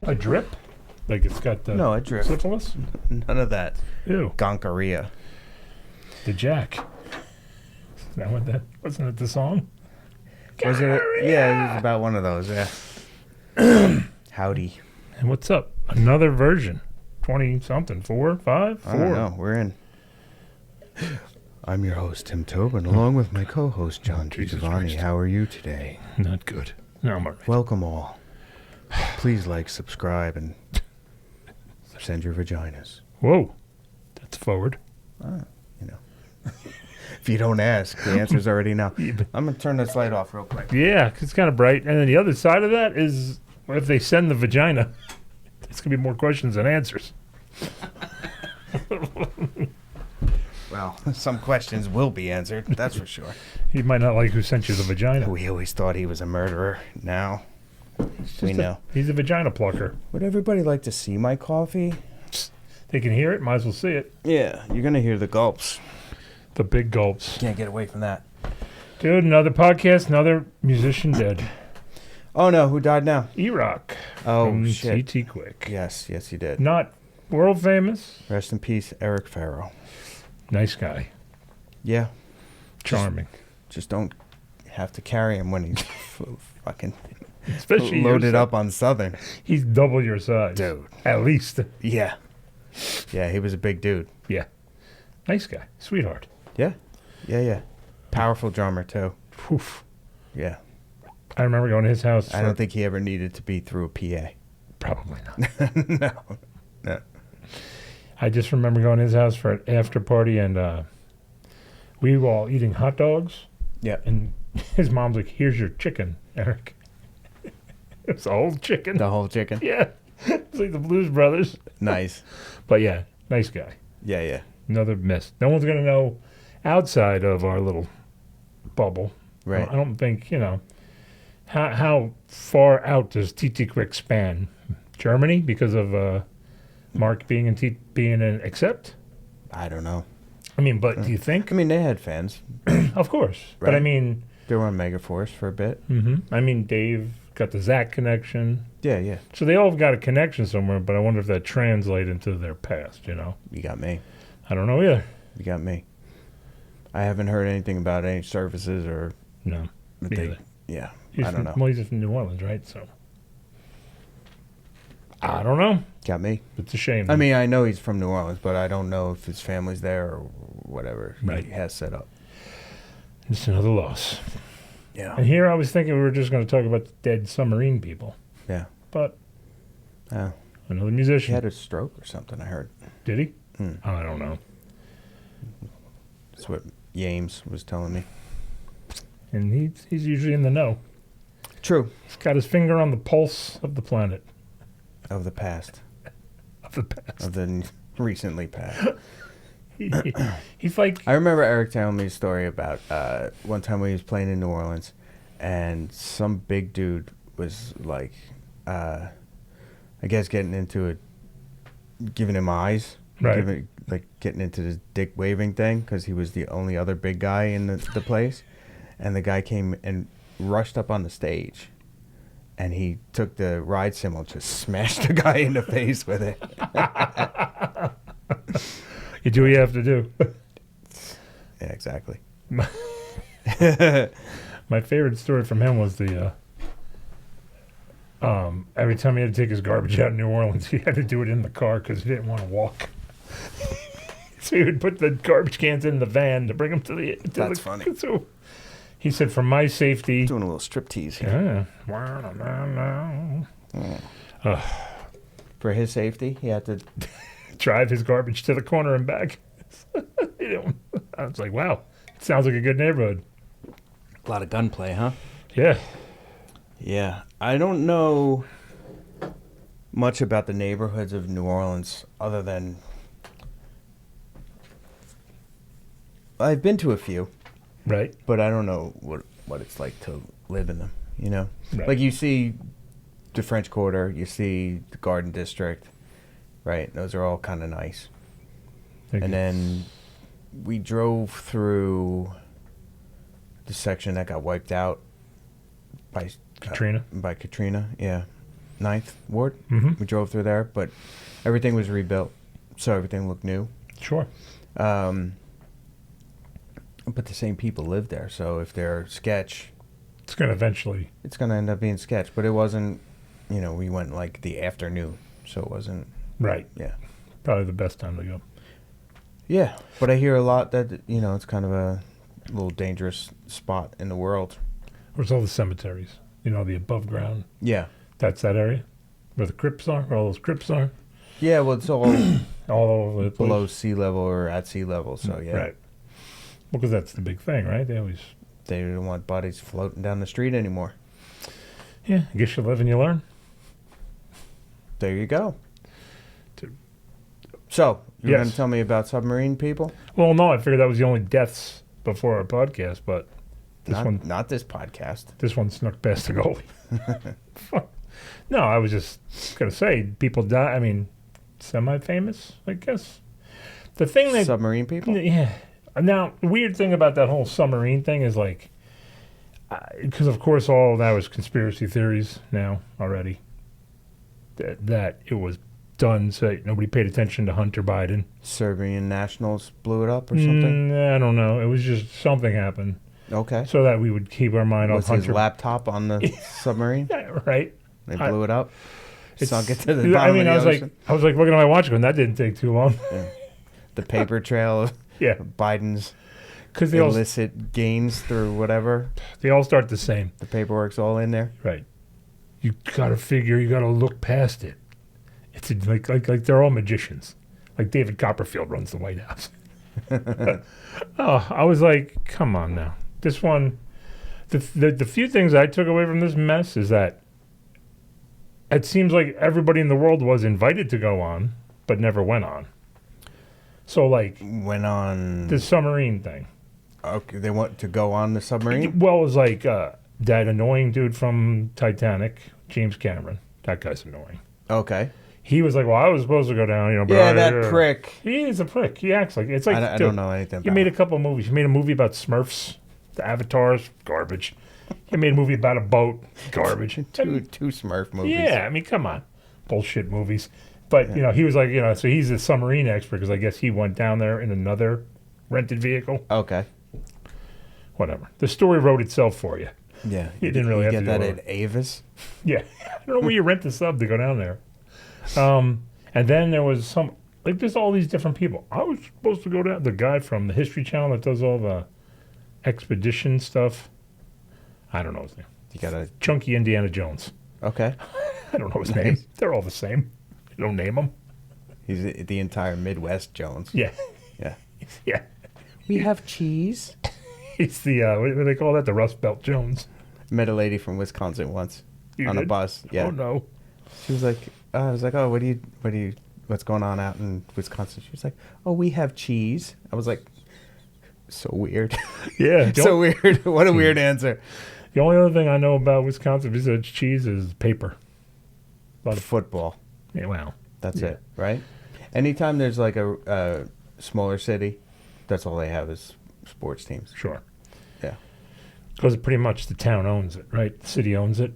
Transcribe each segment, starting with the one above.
A drip? Like it's got the No, a drip. syphilis? None of that. Ew. Gonorrhea. The Jack. Is that what that... Wasn't it the song? Was it? Yeah, it was about one of those, yeah. Howdy. And what's up? Another version. 20-something. 4, 5, 4. I don't know. We're in. I'm your host, Tim Tobin, along with my co-host, John G. Giovanni. How are you today? Not good. No, I'm all right. Welcome all. Please like, subscribe, and send your vaginas. Whoa. That's forward. You know. If you don't ask, the answer's already now. I'm going to turn this light off real quick. Yeah, 'cause it's kind of bright. And then the other side of that is if they send the vagina, it's going to be more questions than answers. Well, some questions will be answered, that's for sure. He might not like who sent you the vagina. We always thought he was a murderer. Now, we know. He's a vagina plucker. Would everybody like to see my coffee? They can hear it, might as well see it. Yeah, you're going to hear the gulps. The big gulps. Can't get away from that. Dude, another podcast, another musician dead. Oh, no, who died now? E-Rock. Oh, from shit. T.T. Quick. Yes, he did. Not world famous. Rest in peace, Eric Ferro. Nice guy. Yeah. Charming. Just don't have to carry him when he's fucking Especially loaded up on Southern. He's double your size. Dude. At least. Yeah. Yeah, he was a big dude. Yeah. Nice guy. Sweetheart. Yeah. Yeah. Powerful drummer, too. Poof. Yeah. I remember going to his house. I don't think he ever needed to be through a PA. Probably not. No. I just remember going to his house for an after party, and we were all eating hot dogs. Yeah. And his mom's like, "Here's your chicken, Eric." It's a whole chicken. The whole chicken? Yeah. It's like the Blues Brothers. Nice. But yeah, nice guy. Yeah. Another miss. No one's going to know outside of our little bubble. Right. I don't think, how far out does T.T. Quick span? Germany because of Mark being an accept? I don't know. I mean, but do you think? I mean, they had fans. Of course. Right. But I mean... They were on Megaforce for a bit. Mm-hmm. I mean, Dave got the Zach connection. Yeah. So they all got a connection somewhere, but I wonder if that translates into their past, You got me. I don't know either. You got me. I haven't heard anything about any services or... No. Neither. Yeah. I don't know. Well, he's from New Orleans, right? So... I don't know. Got me. It's a shame. I mean, I know he's from New Orleans, but I don't know if his family's there or whatever he has set up. It's another loss. Yeah. And here I was thinking we were just going to talk about the dead submarine people. Yeah. But Oh. another He musician. had a stroke or something, I heard. Did he? Hmm. Oh, I don't know. That's what Yames was telling me. And he's usually in the know. True. He's got his finger on the pulse of the planet. Of the past. Of the past. Of the recently past. He's like... I remember Eric telling me a story about one time when he was playing in New Orleans, and some big dude was like, I guess getting into it, giving him eyes. Right. Getting into this dick waving thing because he was the only other big guy in the place. And the guy came and rushed up on the stage. And he took the ride cymbal, just smashed the guy in the face with it. You do what you have to do. Yeah, exactly. My favorite story from him was the every time he had to take his garbage out in New Orleans, he had to do it in the car because he didn't want to walk. So he would put the garbage cans in the van to bring them to the... That's funny. So he said, for my safety... Doing a little striptease here. Yeah. For his safety, he had to... drive his garbage to the corner and back. I was like, wow, it sounds like a good neighborhood. A lot of gunplay, huh? Yeah. Yeah. I don't know much about the neighborhoods of New Orleans other than... I've been to a few. Right. But I don't know what it's like to live in them, Right. Like you see the French Quarter, you see the Garden District, right? Those are all kind of nice. And then we drove through the section that got wiped out by Katrina? By Katrina, yeah. Ninth Ward. Mm-hmm. We drove through there, but everything was rebuilt, so everything looked new. Sure. But the same people live there, so if they're sketch, It's going to eventually. it's going to end up being sketch. But it wasn't, we went like the afternoon, so it wasn't, Right. yeah. Probably the best time to go. Yeah, but I hear a lot that, it's kind of a little dangerous spot in the world. Where's all the cemeteries? The above ground. Yeah. That's that area where the crypts are, where all those crypts are. Yeah, well, it's all All over the place. below sea level or at sea level, so yeah. Right. Well, because that's the big thing, right? They always. They don't want bodies floating down the street anymore. Yeah, I guess you live and you learn. There you go. Dude. So, you're Yes. going to tell me about submarine people? Well, no, I figured that was the only deaths before our podcast, but Not this podcast. this one snuck past the goalie. No, I was just gonna say people die. I mean, semi-famous, I guess. The thing that Submarine people? yeah. Now, the weird thing about that whole submarine thing is like, because of course all that was conspiracy theories now already. That it was done so nobody paid attention to Hunter Biden. Serbian nationals blew it up or something? I don't know. It was just something happened Okay. so that we would keep our mind Was off his Hunter. laptop on the submarine? Yeah, right. They blew it up? It's- Sunk it to the bottom of the ocean? I was like looking at my watch going, that didn't take too long. The paper trail of Yeah, Biden's because they illicit gains through whatever. all start the same. The paperwork's all in there. Right. You gotta figure. You gotta look past it. It's like they're all magicians. Like David Copperfield runs the White House. Oh, I was like, come on now. This one, the few things I took away from this mess is that it seems like everybody in the world was invited to go on, but never went on. So like Went on. the submarine thing. Okay, they want to go on the submarine? Well, it was like that annoying dude from Titanic, James Cameron. That guy's annoying. Okay. He was like, well, I was supposed to go down, but Yeah, that prick. He is a prick. He acts like it's like. I dude, don't know anything You about made a it. couple of movies. You made a movie about Smurfs, the Avatars, garbage. You made a movie about a boat, garbage. Two Smurf movies. Yeah, I mean, come on, bullshit movies. But he was like, so he's a submarine expert because I guess he went down there in another rented vehicle. Okay. Whatever. The story wrote itself for you. Yeah. You didn't really have get to that do at Avis? Yeah, I don't know where you rent the sub to go down there. And then there was there's all these different people. I was supposed to go down. The guy from the History Channel that does all the expedition stuff. I don't know his name. You gotta. Chunky Indiana Jones. Okay. I don't know his name. They're all the same. You don't name them. He's the entire Midwest Jones. Yeah, Yeah. yeah. We have cheese. He's the what do they call that? The Rust Belt Jones. Met a lady from Wisconsin once You on a did? bus. Yeah. Oh no. She was like, I was like, oh, what's going on out in Wisconsin? She was like, oh, we have cheese. I was like, so weird. Yeah. So weird. What a weird answer. The only other thing I know about Wisconsin besides cheese is paper. A lot of Football. yeah, well. That's Yeah. it, right? Anytime there's like a smaller city, that's all they have is sports teams. Sure. Yeah. Because pretty much the town owns it, right? The city owns it.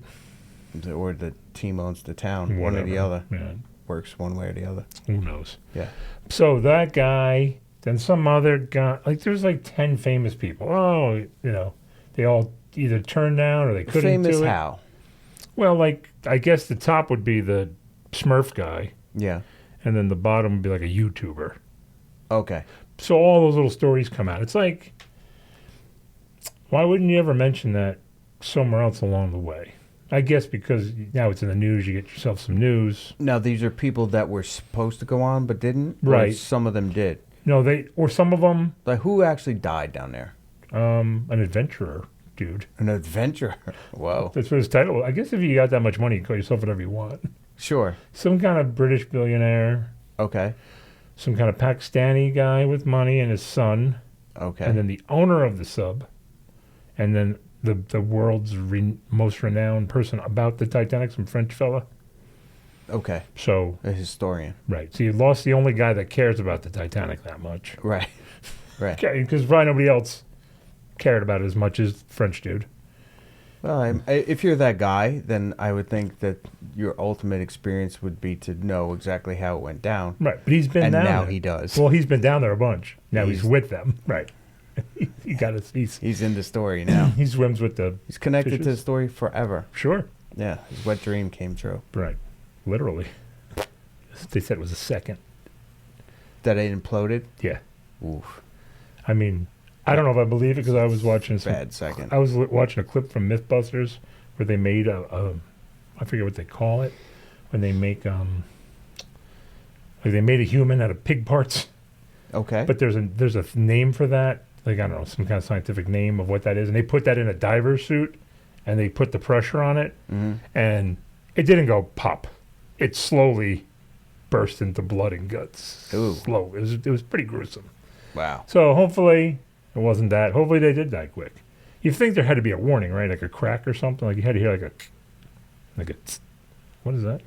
Or the team owns the town. One or the Whatever. other. Yeah. Works one way or the other. Who knows? Yeah. So that guy, then some other guy, there's 10 famous people. Oh, they all either turned down or they couldn't Famous do it. how? Well, I guess the top would be the Smurf guy, Yeah. and then the bottom would be like a YouTuber. Okay. So all those little stories come out. It's like, why wouldn't you ever mention that somewhere else along the way? I guess because now it's in the news, you get yourself some news. Now, these are people that were supposed to go on but didn't? Or Right. some of them did. No, or some of them, Like, who actually died down there? an adventurer dude. An adventurer. Whoa. That's what his title was. I guess if you got that much money, you can call yourself whatever you want. Sure. Some kind of British billionaire, Okay. some kind of Pakistani guy with money and his son, Okay. and then the owner of the sub, and then the world's most renowned person about the Titanic, some French fella. Okay. So, A historian. right. So you lost the only guy that cares about the Titanic that much. Right. Right. Because probably nobody else cared about it as much as French dude. Well, if you're that guy, then I would think that your ultimate experience would be to know exactly how it went down. Right, but he's been And down now there. he does. Well, he's been down there a bunch. Now he's He's- with them. Right. He got his. He's in the story now. He swims with the. He's connected to the fishes. story forever. Sure. Yeah, his wet dream came true. Right. Literally. They said it was a second. That it imploded? Yeah. Oof. I mean, I don't know if I believe it because I was watching Bad second. I was watching a clip from MythBusters where they made I forget what they call it, when they make like they made a human out of pig parts. Okay. But there's a name for that, like I don't know, some kind of scientific name of what that is, and they put that in a diver suit, and they put the pressure on it, and it didn't go pop. It slowly burst into blood and guts. Ooh. Slow. It was pretty gruesome. Wow. So hopefully it wasn't that. Hopefully they did die quick. You think there had to be a warning, right? Like a crack or something. Like you had to hear like a tsk. What is that?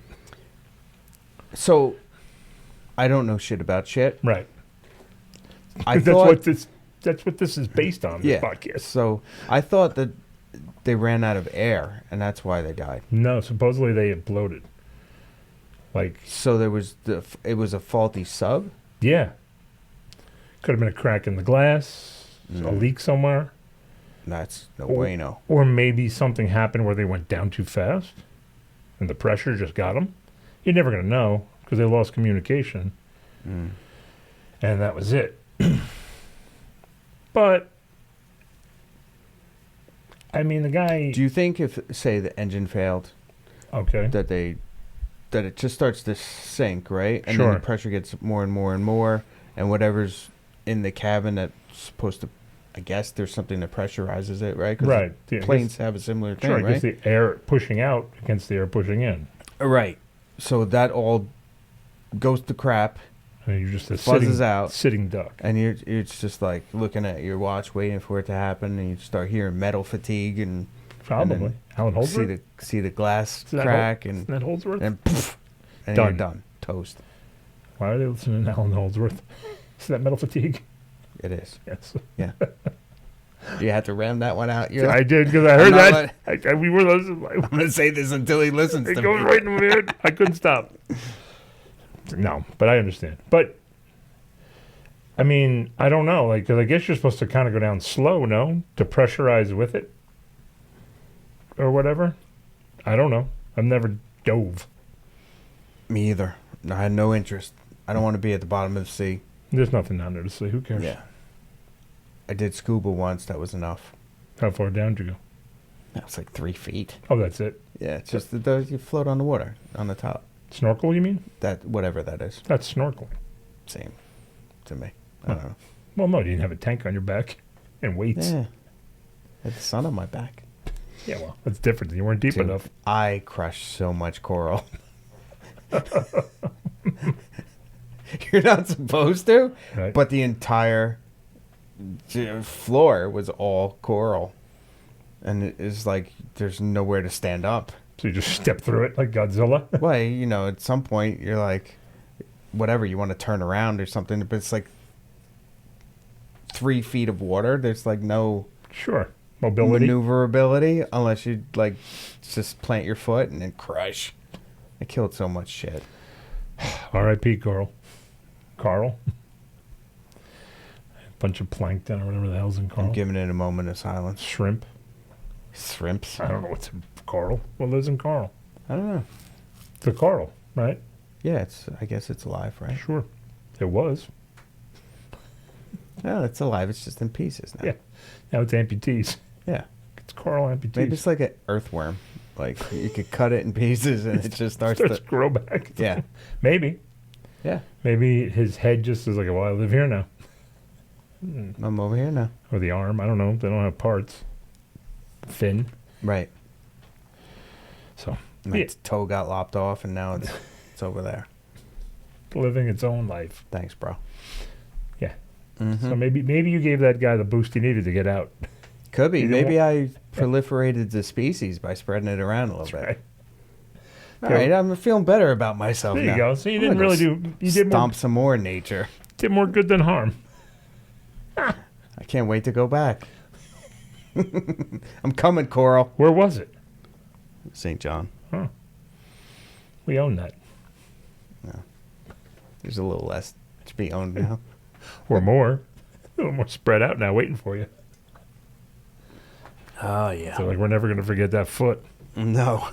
So, I don't know shit about shit. Right. I that's thought, what this is based on. This podcast. So I thought that they ran out of air, and that's why they died. No, supposedly they imploded. Like, So it was a faulty sub. yeah, could have been a crack in the glass, a leak somewhere, That's no Oh. bueno. or maybe something happened where they went down too fast, and the pressure just got them. You're never gonna know because they lost communication, and that was it. But I mean, the guy. Do you think if, say, the engine failed, Okay. that it just starts to sink, right? And Sure. then the pressure gets more and more and more, and whatever's in the cabin that's supposed to, I guess there's something that pressurizes it, right? 'Cause Right. the Yeah, planes have a similar thing, Sure, right? because the air pushing out against the air pushing in. Right. So that all goes to crap, I mean, you're just a fuzzes out, sitting duck. and it's just like looking at your watch, waiting for it to happen, and you start hearing metal fatigue, and Probably. then Alan Holdsworth? see the glass Is that crack, Isn't that Holdsworth? and poof, and Done. you're done, toast. Why are they listening to Alan Holdsworth? Is that metal fatigue? It is. Yes. Yeah. You had to ram that one out. You're I like, did because I heard that. We were listening. I'm gonna say this until he listens It to goes me. right in my head. I couldn't stop. No, but I understand. But I mean, I don't know. Like, 'cause I guess you're supposed to kind of go down slow, no, to pressurize with it, or whatever. I don't know. I've never dove. Me either. I had no interest. I don't want to be at the bottom of the sea. There's nothing down there to see. Who cares? Yeah. I did scuba once. That was enough. How far down did you go? That was like 3 feet. Oh, that's it. Yeah, it's just that you float on the water on the top. Snorkel, you mean? That whatever that is, That's snorkeling. same to me. I don't know. Well, no, you didn't have a tank on your back and weights. Yeah. I had the sun on my back. Yeah, well, that's different. You weren't deep Dude, enough. I crushed so much coral. You're not supposed to, Right. but the entire floor was all coral, and it's like there's nowhere to stand up. So you just step through it like Godzilla. Well, at some point you're like, whatever, you want to turn around or something, but it's like 3 feet of water. There's like no Sure. Mobility. maneuverability unless you like just plant your foot and then crush. I killed so much shit. R.I.P. Carl. Bunch of plankton or whatever the hell's in Carl. I'm giving it a moment of silence. Shrimp. Shrimps. I don't know what's in Carl. What lives in Carl? I don't know. The Carl, right? Yeah, I guess it's alive, right? Sure. It was. No, it's alive. It's just in pieces now. Yeah. Now it's amputees. Yeah. It's Carl amputees. Maybe it's like an earthworm. Like you could cut it in pieces and it just starts starts to. to grow back. Yeah. Maybe. Yeah. Maybe his head just is like, well, I live here now. I'm over here now. Or the arm. I don't know. They don't have parts. Fin. Right. So, My yeah, toe got lopped off and now it's over there. living its own life. Thanks, bro. Yeah. Mm-hmm. So maybe you gave that guy the boost he needed to get out. Could be. You didn't Maybe I proliferated the species by spreading it around a little bit. Right. All right, I'm feeling better about myself There now. you go. So you I'm didn't gonna really go do. You did stomp some more in nature. more good than harm. I can't wait to go back. I'm coming, Coral. Where was it? St. John. Huh. We own that. No. There's a little less to be owned now. Or more. A little more spread out now, waiting for you. Oh, yeah. So, like, we're never going to forget that foot. No.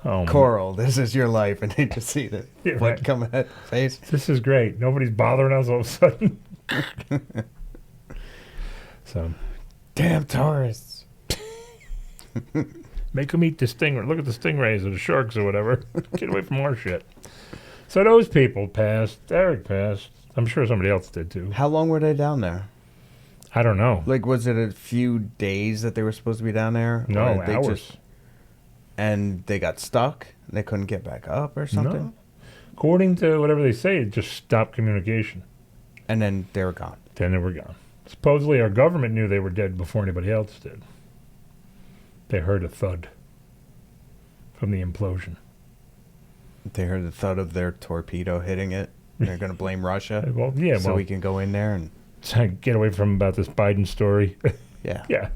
Oh, Coral, this is your life. And they just see the Yeah, foot right. coming at face. This is great. Nobody's bothering us all of a sudden. So, Damn tourists. make them eat the stingray. Look at the stingrays or the sharks or whatever. Get away from our shit. So those people passed. Eric passed. I'm sure somebody else did too. How long were they down there? I don't know. Like, was it a few days that they were supposed to be down there? No, Or they hours. And they got stuck? They couldn't get back up or something? No. According to whatever they say, it just stopped communication. And then they were gone. Then they were gone. Supposedly our government knew they were dead before anybody else did. They heard a thud from the implosion. They heard the thud of their torpedo hitting it. They're going to blame Russia. Well, yeah, So well, we can go in there and... get away from about this Biden story. Yeah. Yeah.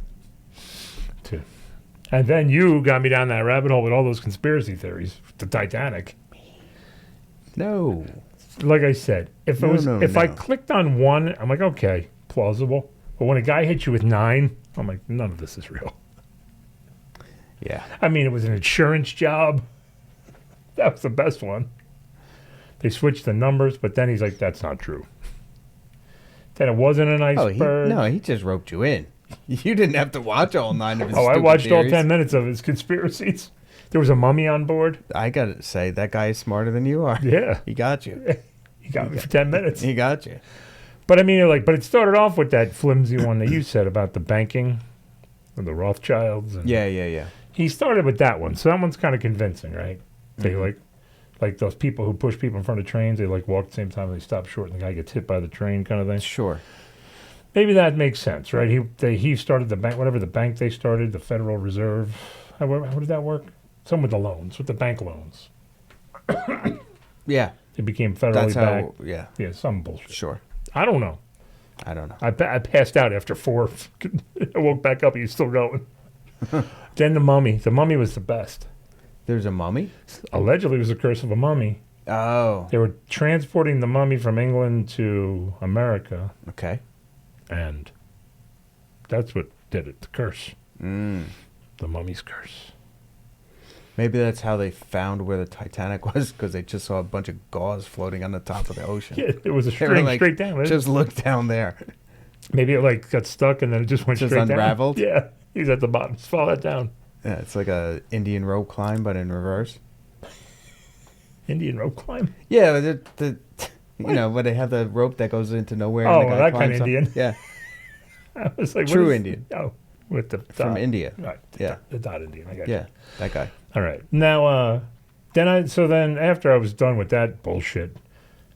And then you got me down that rabbit hole with all those conspiracy theories. The Titanic. No. Like I said, if I clicked on one, I'm like, okay, plausible. But when a guy hits you with 9, I'm like, none of this is real. Yeah. I mean, it was an insurance job. That was the best one. They switched the numbers, but then he's like, that's not true. Then it wasn't an iceberg. He just roped you in. You didn't have to watch all 9 of his I stupid watched all theories. 10 minutes of his conspiracies. There was a mummy on board. I got to say, that guy is smarter than you are. Yeah. He got you. He got me for 10 minutes. He got you. But I mean, but it started off with that flimsy one that you said about the banking and the Rothschilds. And Yeah. He started with that one. So that one's kind of convincing, right? They Mhm. like those people who push people in front of trains. They like walk at the same time. They stop short and the guy gets hit by the train kind of thing. Sure. Maybe that makes sense, right? He started the bank, whatever the bank they started, the Federal Reserve. How did that work? Some with the loans, with the bank loans. Yeah. It became federally That's how, backed. yeah. Yeah, some bullshit. Sure. I don't know. I don't know. I passed out after 4. I woke back up. He's still going. Then the mummy. The mummy was the best. There's a mummy? Allegedly, it was the curse of a mummy. Oh. They were transporting the mummy from England to America, Okay. and that's what did it. The curse. Mm. The mummy's curse. Maybe that's how they found where the Titanic was, because they just saw a bunch of gauze floating on the top of the ocean. Yeah, it was a They were string like, straight down. Just look down there. Maybe it got stuck and then it just went Just straight unraveled? down. Yeah, he's at the bottom. Just follow that down. Yeah, it's like a Indian rope climb, but in reverse. Indian rope climb. Yeah, where they have the rope that goes into nowhere. Oh, and the guy that kind climbs of up. Indian. Yeah, I was like, True Indian. Oh, with the from dot. India. Right. Yeah. The dot Indian. I got you. Yeah, that guy. All right. Now, then after I was done with that bullshit,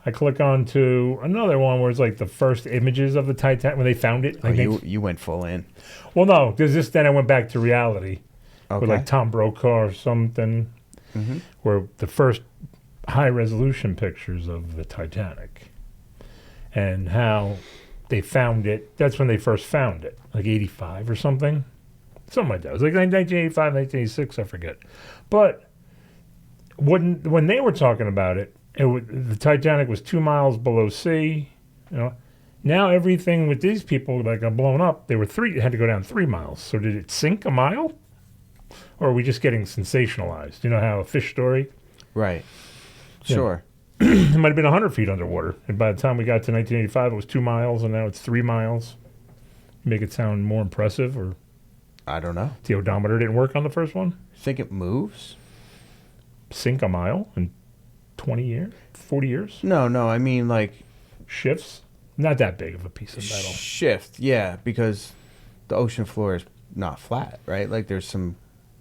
I click on to another one where it's like the first images of the Titanic when they found it. Oh, Like you went full in. well, no, because then I went back to reality Okay. with like Tom Brokaw or something, Mm-hmm. where the first high resolution pictures of the Titanic and how they found it. That's when they first found it, like 85 or something. Something like that. It was like 1985, 1986, I forget. But when they were talking about it, the Titanic was 2 miles below sea. You know, now everything with these people that got blown up, they had to go down 3 miles. So did it sink a mile, or are we just getting sensationalized? You know how a fish story? Right. Yeah. Sure. It might have been 100 feet underwater, and by the time we got to 1985, it was 2 miles, and now it's 3 miles. Make it sound more impressive, or I don't know. the odometer didn't work on the first one? Think it moves? Sink a mile in 20 years, 40 years? No. I mean, like Shifts? Not that big of a piece of metal. shift. Yeah, because the ocean floor is not flat, right? Like there's some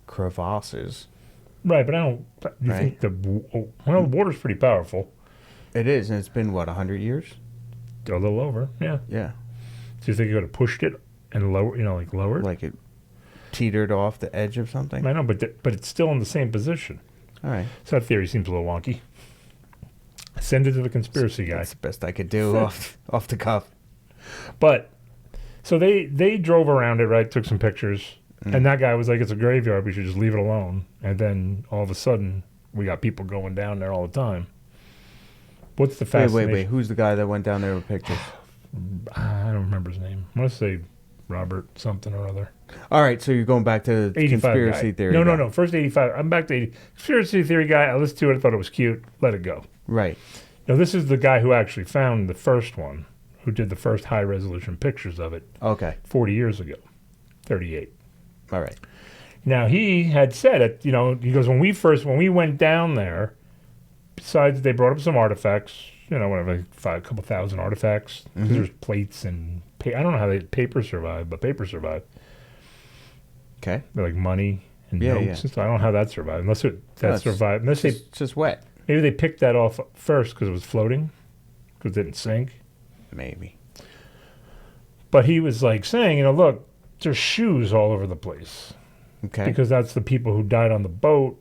crevasses. Right, but I don't. You Right. think the water's pretty powerful? It is, and it's been what 100 years. A little over, yeah. Yeah, Do you think you could have pushed it and lowered? like it teetered off the edge of something. I know, but it's still in the same position. All right, So that theory seems a little wonky. Send it to the conspiracy guy. that's the best I could do off the cuff. But So they drove around it, right? Took some pictures, and that guy was like, "It's a graveyard. We should just leave it alone." And then all of a sudden, we got people going down there all the time. What's the fascination? Wait. Who's the guy that went down there with pictures? I don't remember his name. I want to say Robert something or other. All right, so you're going back to conspiracy guy. theory. No. First 85. I'm back to conspiracy theory guy. I listened to it. I thought it was cute. Let it go. Right. Now, this is the guy who actually found the first one, who did the first high-resolution pictures of it Okay. 40 years ago, 38. All right. Now, he had said it, he goes, when we went down there, besides they brought up some artifacts, whatever, a couple thousand artifacts. There's plates and, I don't know how paper survived, but paper survived. Okay. They're like money and notes and stuff. I don't know how that survived, unless survived. Unless it's just wet. Maybe they picked that off first because it was floating, because it didn't sink. Maybe. But he was like saying, look, there's shoes all over the place. Okay. Because that's the people who died on the boat,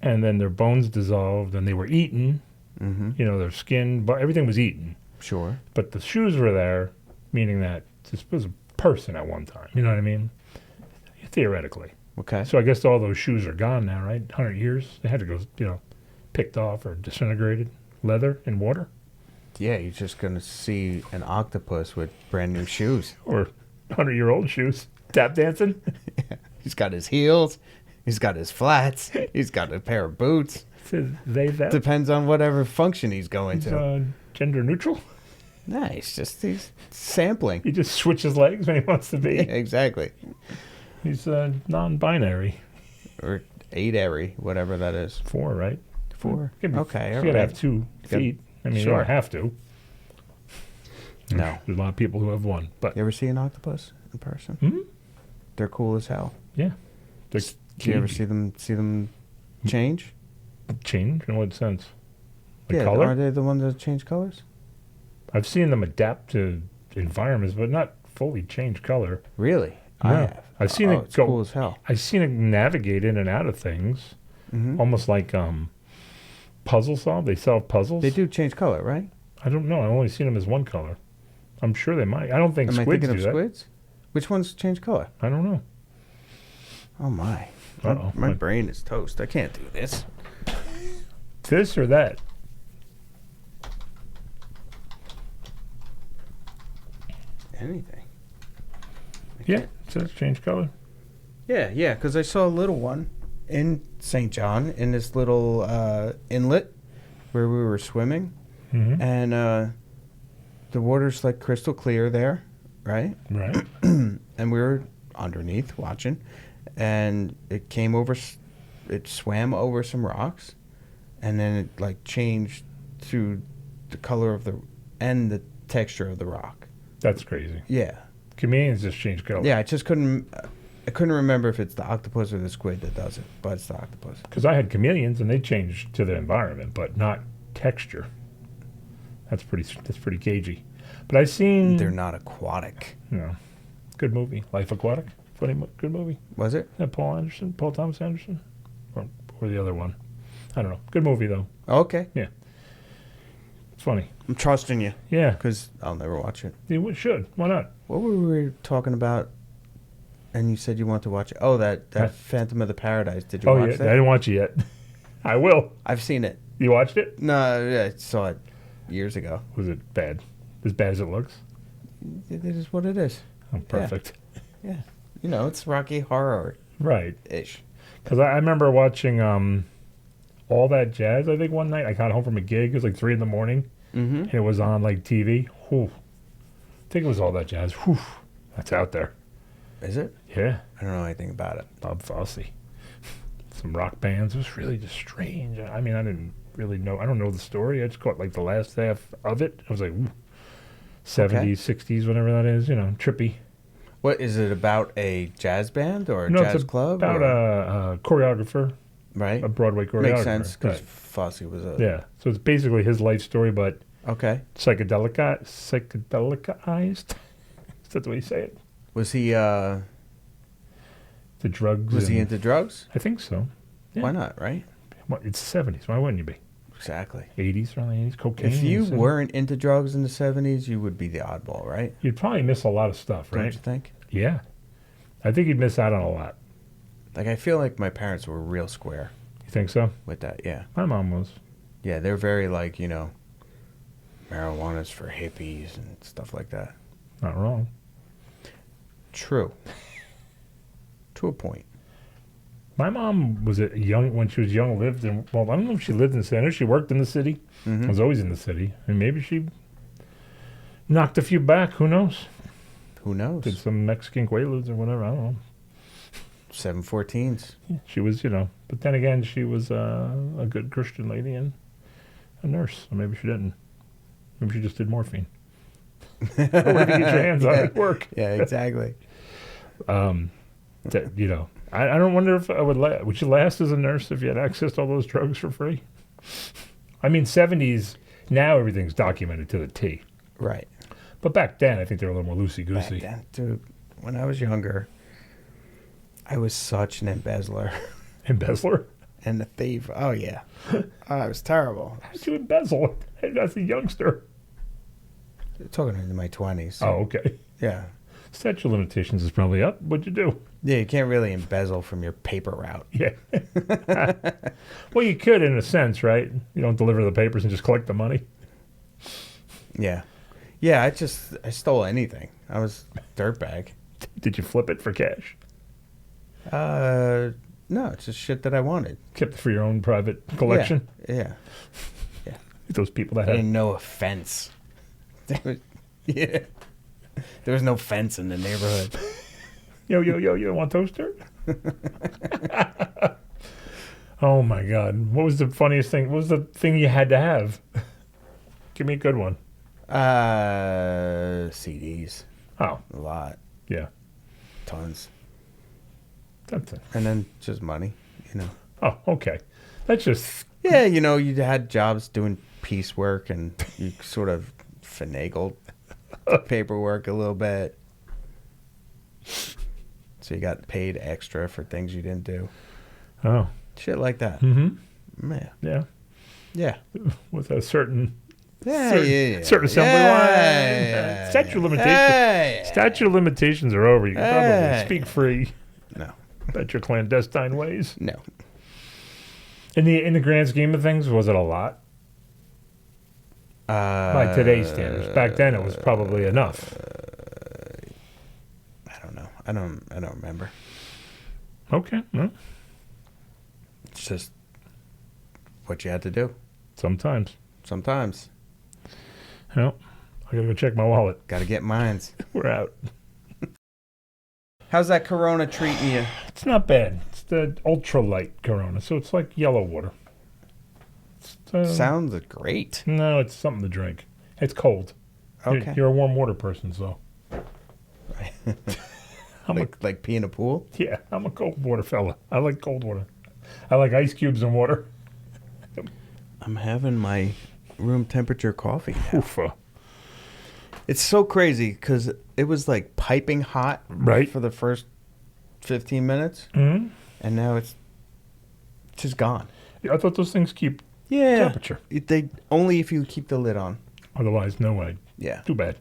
and then their bones dissolved, and they were eaten. Their skin, but everything was eaten. Sure. But the shoes were there, meaning that this was a person at one time. You know what I mean? Theoretically. Okay. So I guess all those shoes are gone now, right? 100 years. They had to go, picked off or disintegrated. Leather and water. Yeah, you're just going to see an octopus with brand new shoes. Or 100-year-old shoes. Tap dancing. Yeah. He's got his heels. He's got his flats. He's got a pair of boots. They that. Depends on whatever function he's going to. Gender neutral. Nice. He's sampling. He just switches legs when he wants to be. Yeah, exactly. He's non-binary. Or 8-airy, whatever that is. 4, right? 4. Okay. You got to have 2 feet. I mean, you don't have to. No. There's a lot of people who have 1. But you ever see an octopus in person? Mm-hmm. They're cool as hell. Yeah. Do you ever see them change? Change? In what sense? Yeah, color? are they the ones that change colors? I've seen them adapt to environments, but not fully change color. Really? No. I have. I've seen it it's go. Cool as hell. I've seen it navigate in and out of things, almost like puzzle solve. They solve puzzles. They do change color, right? I don't know. I've only seen them as one color. I'm sure they might. I don't think Am I squids thinking do of that. squids? Which ones change color? I don't know. Oh my! My brain is toast. I can't do this. This or that? Anything. Yeah, it says change color. Yeah, because I saw a little one in St. John in this little inlet where we were swimming, and the water's like crystal clear there, right? Right. And we were underneath watching, and it came over, it swam over some rocks, and then it like changed to the color of and the texture of the rock. That's crazy. Yeah. Chameleons just change color. Yeah, I couldn't remember if it's the octopus or the squid that does it, but it's the octopus. Because I had chameleons and they change to the environment, but not texture. That's pretty cagey. But I've seen. They're not aquatic. No. Good movie. Life Aquatic. Good movie. Was it? Yeah, Paul Thomas Anderson? Or the other one. I don't know. Good movie, though. Okay. Yeah. It's funny. I'm trusting you. Yeah. Because I'll never watch it. You should. Why not? What were we talking about? And you said you want to watch it. Oh, that Phantom of the Paradise. Did you watch that? I didn't watch it yet. I will. I've seen it. You watched it? No, I saw it years ago. Was it bad? As bad as it looks? It is what it is. Oh, perfect. Yeah. It's Rocky Horror. Right. Ish. Because I remember watching All That Jazz, I think, one night. I got home from a gig. It was like 3 in the morning. And it was on like TV. Whew. I think it was All That Jazz. Whew. That's out there. Is it? Yeah. I don't know anything about it. Bob Fosse. Some rock bands. It was really just strange. I mean, I didn't really know. I don't know the story. I just caught like the last half of it. I was like, ooh, 70s, 60s, whatever that is. Trippy. What is it about? A jazz band or a jazz club? About a choreographer. Right. A Broadway choreographer. Makes sense because Fosse was a... Yeah. So it's basically his life story, but psychedelicized. Is that the way you say it? Was he... The drugs. Was he into drugs? I think so. Yeah. Why not, right? Well, it's the 70s. Why wouldn't you be? Exactly. 80s, early 80s, cocaine. If in you the city. weren't into drugs in the 70s, you would be the oddball, right? You'd probably miss a lot of stuff, Don't right? you think? Yeah. I think you'd miss out on a lot. Like, I feel like my parents were real square You think so? with that. Yeah. My mom was. Yeah, they're very, like, you know, marijuana's for hippies and stuff like that. Not wrong. True. To a point. My mom was when she was young, lived in, well, I don't know if she lived in the city. I know she worked in the city. Mm-hmm. Was always in the city. And maybe she knocked a few back. Who knows? Who knows? Did some Mexican quaaludes or whatever. I don't know. 714s. Yeah, she was, but then again, she was a good Christian lady and a nurse. Or maybe she didn't. Maybe she just did morphine. Or where to get your hands on at work. Yeah, exactly. I don't wonder if I would you last as a nurse if you had access to all those drugs for free? I mean, 70s, now everything's documented to the T. Right. But back then, I think they were a little more loosey-goosey. Back then, dude, when I was younger, I was such an embezzler. Embezzler? And a thief. Oh, yeah. I was terrible. How did you embezzle? That's a youngster. Talking in my 20s. Oh, okay. Yeah. Statute of limitations is probably up. What'd you do? Yeah, you can't really embezzle from your paper route. Yeah. Well, you could in a sense, right? You don't deliver the papers and just collect the money. Yeah. Yeah, I stole anything. I was a dirtbag. Did you flip it for cash? No, it's just shit that I wanted. Kept it for your own private collection? Yeah. Those people that And had... no offense. Yeah. There was no fence in the neighborhood. Yo, you want toaster? Oh, my God. What was the funniest thing? What was the thing you had to have? Give me a good one. CDs. Oh, A lot. yeah. Tons. That's it. And then just money, you know. Oh, okay. That's just... Yeah, you know, you had jobs doing piecework and you sort of finagled the paperwork a little bit. So you got paid extra for things you didn't do. Oh. Shit like that. Mm-hmm. Yeah. Yeah. Yeah. With a certain... Yeah, certain assembly line. Statute of limitations. Statute of limitations are over. You can probably speak free. No. About your clandestine ways. No. In the grand scheme of things, was it a lot? By today's standards. Back then, it was probably enough. I don't know. I don't remember. Okay. Well, It's just what you had to do. sometimes. Sometimes. Well, I gotta go check my wallet. Got to get mines. We're out. How's that Corona treating you? It's not bad. It's the ultralight Corona, so it's like yellow water. Sounds great. No, it's something to drink. It's cold. Okay. You're a warm water person, so. like pee in a pool? Yeah, I'm a cold water fella. I like cold water. I like ice cubes and water. I'm having my room temperature coffee now. Oofa. It's so crazy because it was like piping hot Right. for the first 15 minutes, Mm-hmm. and now it's just gone. Yeah, I thought those things keep Yeah. temperature. They only if you keep the lid on. Otherwise, no way. Yeah. Too bad.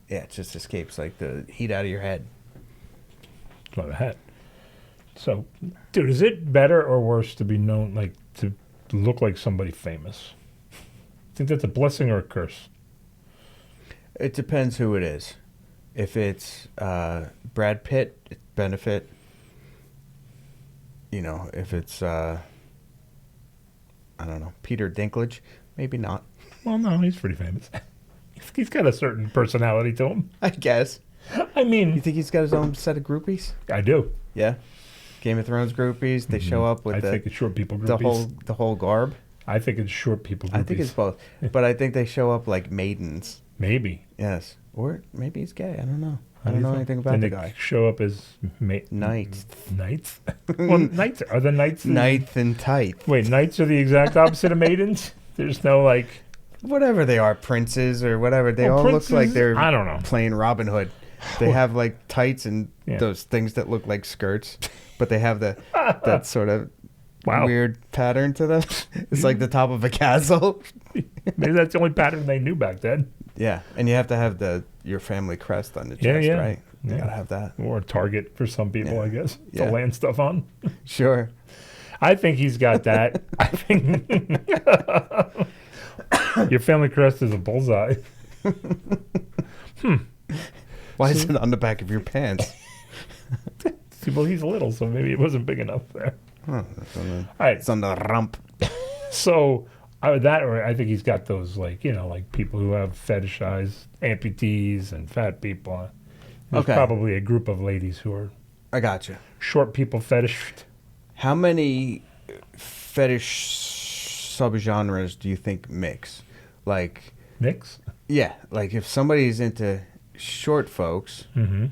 Yeah, it just escapes like the heat out of your head. That's why the hat. So, dude, is it better or worse to be known, like, to look like somebody famous? Think that's a blessing or a curse? It depends who it is. If it's Brad Pitt, it's benefit. You know, if it's I don't know, Peter Dinklage, maybe not. Well, no, he's pretty famous. He's got a certain personality to him. I guess. I You mean, think he's got his own set of groupies? I do. Yeah. Game of Thrones groupies. They show up with I think it's short people the groupies. whole garb. I think it's short people groupies. I think it's both, but I think they show up like maidens. Maybe. Yes, or maybe he's gay. I don't know. How I do don't you know think? anything about Then the they guy. show up as Knights. Knights? Well, knights are the knights. Ninth and tight. Wait, knights are the exact opposite of maidens? There's no like. Whatever they are, princes or whatever. They Well, all princes, look like they're I don't know. playing Robin Hood. They have like tights and Yeah. those things that look like skirts, but they have that sort of Wow. weird pattern to them. It's like the top of a castle. Maybe that's the only pattern they knew back then. Yeah, and you have to have your family crest on the Yeah, chest, yeah. right? You Yeah. gotta have that. Or a target for some people, Yeah. I guess, Yeah. to land stuff on. Sure. I think he's got that. I think your family crest is a bullseye. Why is it on the back of your pants? See, well, he's little, so maybe it wasn't big enough there. Huh, All right, it's on the rump. so or I think he's got those, like, like people who have fetishized amputees and fat people. There's Okay. probably a group of ladies who are I got you. short people fetished. How many fetish subgenres do you think mix? Like, Mix? yeah, like if somebody's into short folks Mm-hmm.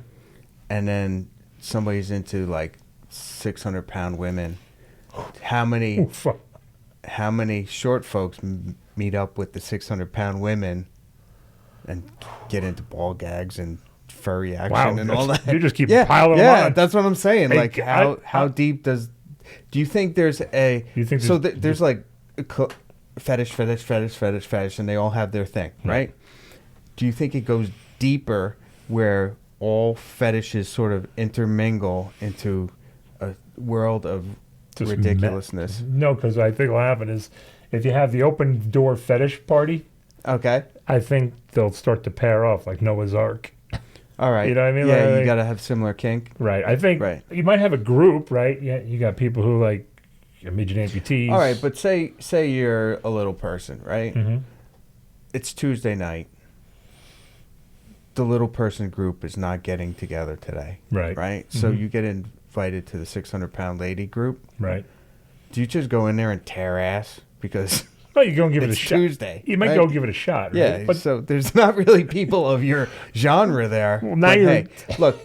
and then somebody's into like 600-pound women, how many Ooh, fuck. how many short folks meet up with the 600-pound women and get into ball gags and furry action Wow, and all that? you just keep yeah, piling them yeah, on. that's what I'm saying. Hey, Like, how deep do you think there's a? You think so? there's- There's like a fetish, and they all have their thing, right? Do you think it goes deeper where all fetishes sort of intermingle into a world of Just ridiculousness? No, because I think what'll happen is if you have the open door fetish party, Okay, I think they'll start to pair off like Noah's Ark. all right. You know what I mean? Yeah, Like- you got to have similar kink. Right. I think Right. you might have a group, right? Yeah, you got people who like midget amputees. All right, but say you're a little person, right? Mm-hmm. It's Tuesday night. The little person group is not getting together today, Right. right? So Mhm. you get invited to the 600-pound lady group. Right. Do you just go in there and tear ass because Well, you go and give it a it's shot. Tuesday? You might right? go give it a shot, right? Yeah, But so there's not really people of your genre there. Well, now But you're- hey, look,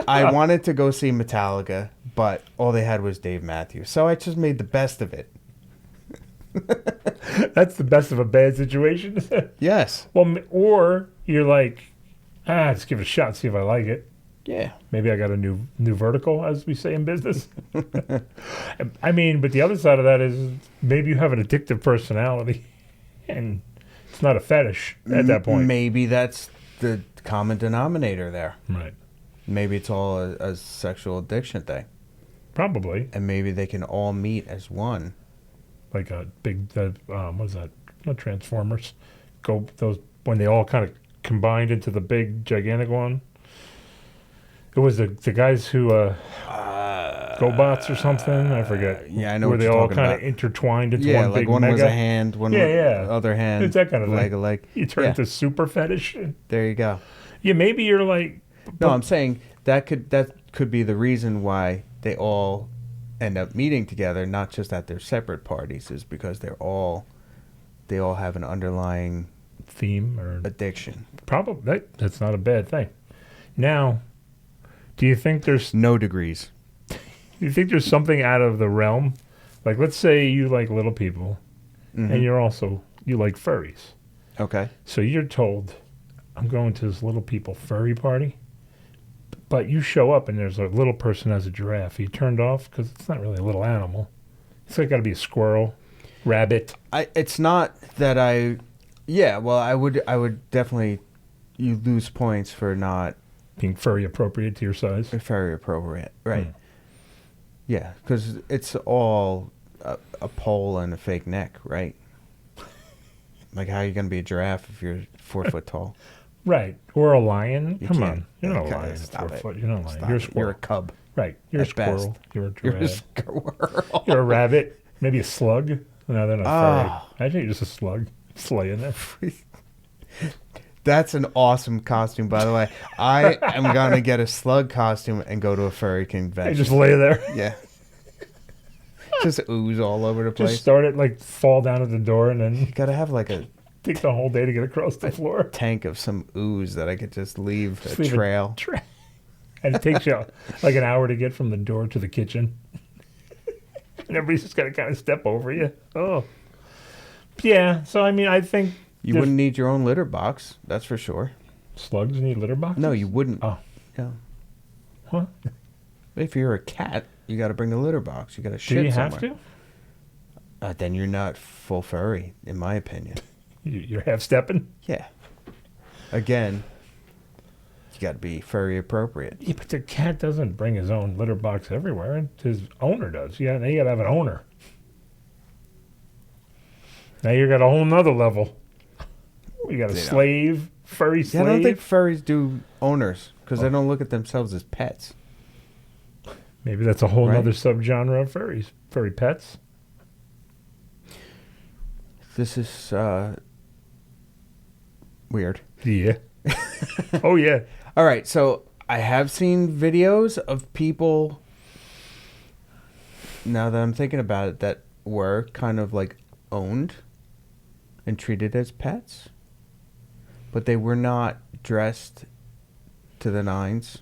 I wanted to go see Metallica, but all they had was Dave Matthews. So I just made the best of it. that's the best of a bad situation. Yes. Well, or you're like, let's give it a shot, see if I like it. Yeah. Maybe I got a new vertical, as we say in business. I mean, but the other side of that is maybe you have an addictive personality, and it's not a fetish at that point. Maybe that's the common denominator there. Right. Maybe it's all a sexual addiction thing. Probably. And maybe they can all meet as one. Like a big, what is that? Not Transformers. Those when they all kind of combined into the big, gigantic one. It was the guys who GoBots or something. I forget. Yeah, I know where what they you're all talking kind of about. intertwined into Yeah, one like big one mega. was a hand, one Yeah, was yeah. other hand. It's that kind of leg, thing. a leg. You turn Yeah. into super fetish. There you go. Yeah, maybe you're like. No, I'm saying that could be the reason why they all end up meeting together, not just at their separate parties, is because they all have an underlying Theme or addiction. probably that's not a bad thing. Now, do you think there's No degrees. something out of the realm? Like, let's say you like little people, Mhm. and you like furries. Okay. So you're told, I'm going to this little people furry party, but you show up and there's a little person as a giraffe. Are you turned off because it's not really a little animal? It's like got to be a squirrel, rabbit. It's not that I. Yeah, well, I would definitely. You lose points for not Being furry appropriate to your size. very appropriate, right? Hmm. Yeah, because it's all a pole and a fake neck, right? Like, how are you gonna be a giraffe if you're 4 foot tall? Right. Or a lion. You Come can't. on. You're not Okay, a lion. stop At it. 4 foot. You're not a lion. Stop You're a it. squirrel. You're a cub. Right. You're a At best. squirrel. You're a You're a giraffe. squirrel. You're a rabbit. Maybe a slug. No, they're not Ah. furry. I think you're just a slug. Slaying there. That's an awesome costume, by the way. I am gonna get a slug costume and go to a furry They convention. just lay there. Yeah. Just ooze all over the place. Just start it, like, fall down at the door and then You gotta have like a take the whole day to get across the floor. tank of some ooze that I could just leave Just a leave trail. And it takes you like an hour to get from the door to the kitchen. And everybody's just got to kind of step over you. Oh. Yeah, so I mean, I think You there's- wouldn't need your own litter box, that's for sure. slugs need litter boxes? No, you wouldn't. Oh. Yeah. What? If you're a cat, you got to bring the litter box. You got to Do shit you somewhere. have to? Then you're not full furry, in my opinion. You're half stepping. Yeah. Again, you got to be furry appropriate. Yeah, but the cat doesn't bring his own litter box everywhere. His owner does. Yeah, now you got to have an owner. Now you got a whole nother level. You got a slave, furry slave. Yeah, I don't think furries do owners because they don't look at themselves as pets. Maybe that's a whole nother subgenre of furries. Furry pets. This is weird. Yeah. Oh, yeah. All right, so I have seen videos of people, now that I'm thinking about it, that were kind of like owned and treated as pets, but they were not dressed to the nines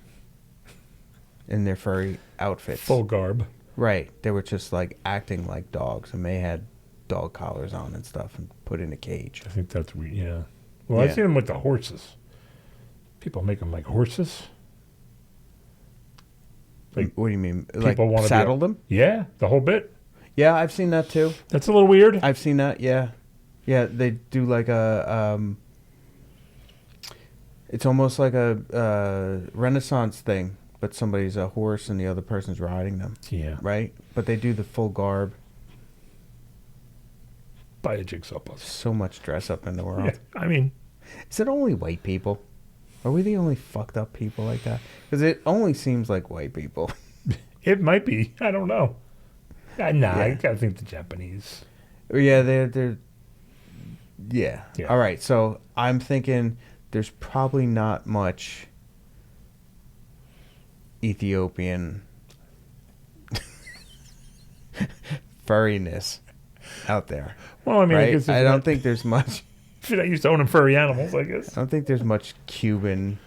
in their furry outfits. Full garb. Right. They were just like acting like dogs, and they had dog collars on and stuff and put in a cage. I think that's weird, yeah. Well, I've seen them with the horses. People make them like horses. Like, what do you mean? People Like want to saddle them? Yeah, the whole bit. Yeah, I've seen that too. That's a little weird. I've seen that, yeah. Yeah, they do like a, it's almost like a Renaissance thing, but somebody's a horse and the other person's riding them. Yeah. Right? But they do the full garb. Buy a jigsaw puzzle. So much dress up in the world. Yeah, I mean, is it only white people? Are we the only fucked up people like that? Because it only seems like white people. It might be. I don't know. I think the Japanese. Yeah, they're yeah. Yeah. All right, so I'm thinking there's probably not much Ethiopian furriness out there. Well, I mean, right? I don't think there's much. If you're not used to owning furry animals, I guess. I don't think there's much Cuban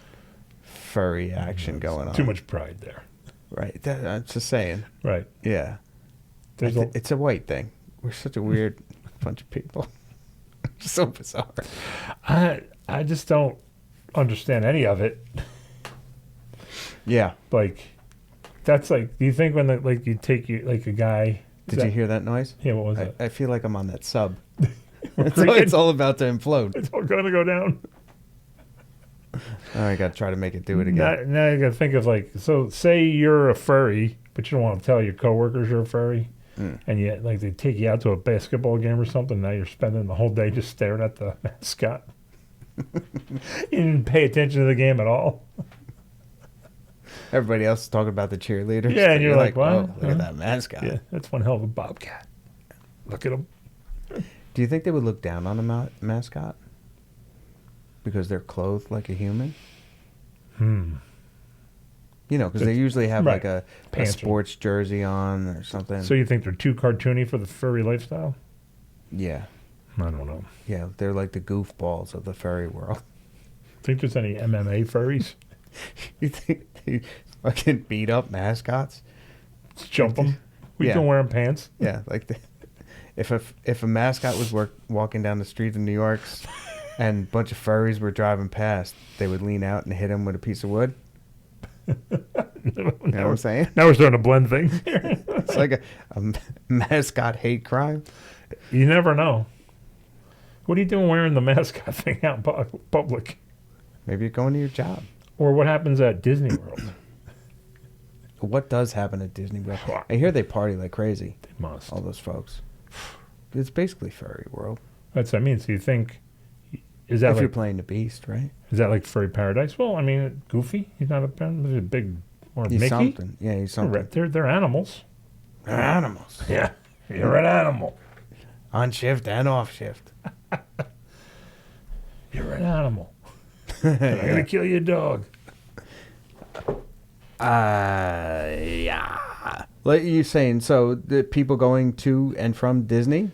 furry action going on. Too much pride there. Right. I'm just saying. Right. Yeah. It's a white thing. We're such a weird bunch of people. So bizarre. I just don't understand any of it. Yeah. Like, that's like, do you think when you take like a guy. Did you hear that noise? Yeah, what was it? I feel like I'm on that sub. It's all about to implode. It's all going to go down. I got to try to make it do it again. Now you got to think of so say you're a furry, but you don't want to tell your coworkers you're a furry. And yet, they take you out to a basketball game or something. Now you're spending the whole day just staring at the mascot. You didn't pay attention to the game at all. Everybody else is talking about the cheerleaders. Yeah, and you're like, what? Oh, look at that mascot. Yeah, that's one hell of a bobcat. Look at him. Do you think they would look down on a mascot? Because they're clothed like a human? You know, because they usually have like a sports jersey on or something. So you think they're too cartoony for the furry lifestyle? Yeah. I don't know. Yeah, they're like the goofballs of the furry world. Think there's any MMA furries? You think they fucking beat up mascots? Jump them? We can wear them pants? Yeah, like if a mascot was walking down the street in New York and a bunch of furries were driving past, they would lean out and hit him with a piece of wood. You know what I'm saying? Now we're starting to blend things. It's like a mascot hate crime. You never know. What are you doing wearing the mascot thing out in public? Maybe you're going to your job. Or what happens at Disney World? What does happen at Disney World? I hear they party like crazy. They must. All those folks. It's basically furry world. That's what I mean. So you think, is that if you're playing the Beast, right? Is that like furry paradise? Well, I mean, Goofy, he's not a big, or He's Mickey. Something. Yeah, he's something. They're animals. They're animals. Yeah, you're an animal. On shift and off shift. You're an animal. I'm gonna kill your dog. Yeah. Like you saying, so the people going to and from Disney?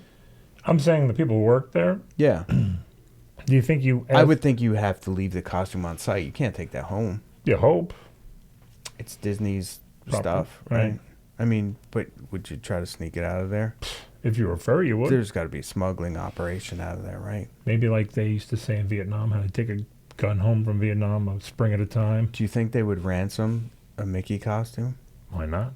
I'm saying the people who work there. Yeah. Do you think you? I would think you have to leave the costume on site. You can't take that home. You hope. It's Disney's stuff, right? I mean, but would you try to sneak it out of there? If you were a furry, you would. There's got to be a smuggling operation out of there, right? Maybe like they used to say in Vietnam, how to take a gun home from Vietnam a spring at a time. Do you think they would ransom a Mickey costume? Why not?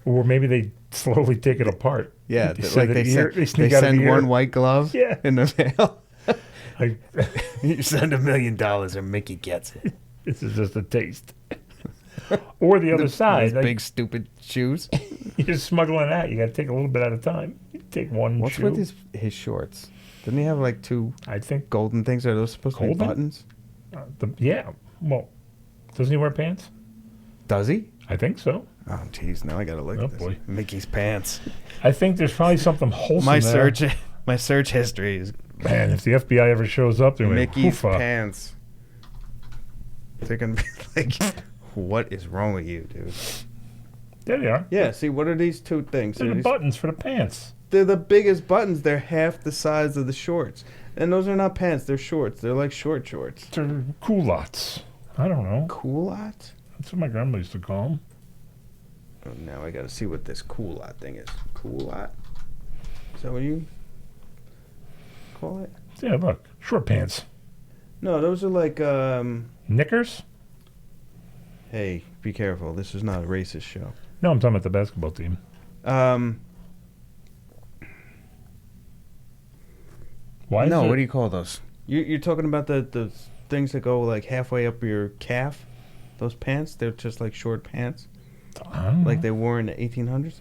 Or maybe they slowly take it apart. Yeah, They like they sneak out of send the ear. one white glove Yeah. in the mail. Like, You send $1 million and Mickey gets it. this is just a taste. Or the other side, Those like, big stupid shoes. you're just smuggling that. You got to take a little bit at a time. You take one What's shoe. with his shorts? Didn't he have like 2 I think, golden things? Are those supposed to be Golden? buttons? yeah. Well, doesn't he wear pants? Does he? I think so. Oh, jeez. Now I got to look Oh, at this. boy. Mickey's pants. I think there's probably something wholesome My there. search history is Man, if the FBI ever shows up, they're like, Mickey's "Hoofa." pants. They're going to be like, what is wrong with you, dude? There they are. Yeah, see, what are these 2 things? They're the buttons for the pants. They're the biggest buttons. They're half the size of the shorts. And those are not pants. They're shorts. They're like shorts. They're culottes. I don't know. Culotte? That's what my grandma used to call them. Oh, now I got to see what this culotte thing is. Culotte? Is that what you call it? Yeah, look. Short pants. No, those are like, Knickers? hey, be careful. This is not a racist show. No, I'm talking about the basketball team. Why is No, it? what do you call those? You're talking about the things that go like halfway up your calf? Those pants? They're just like short pants? I don't know. Like they wore in the 1800s?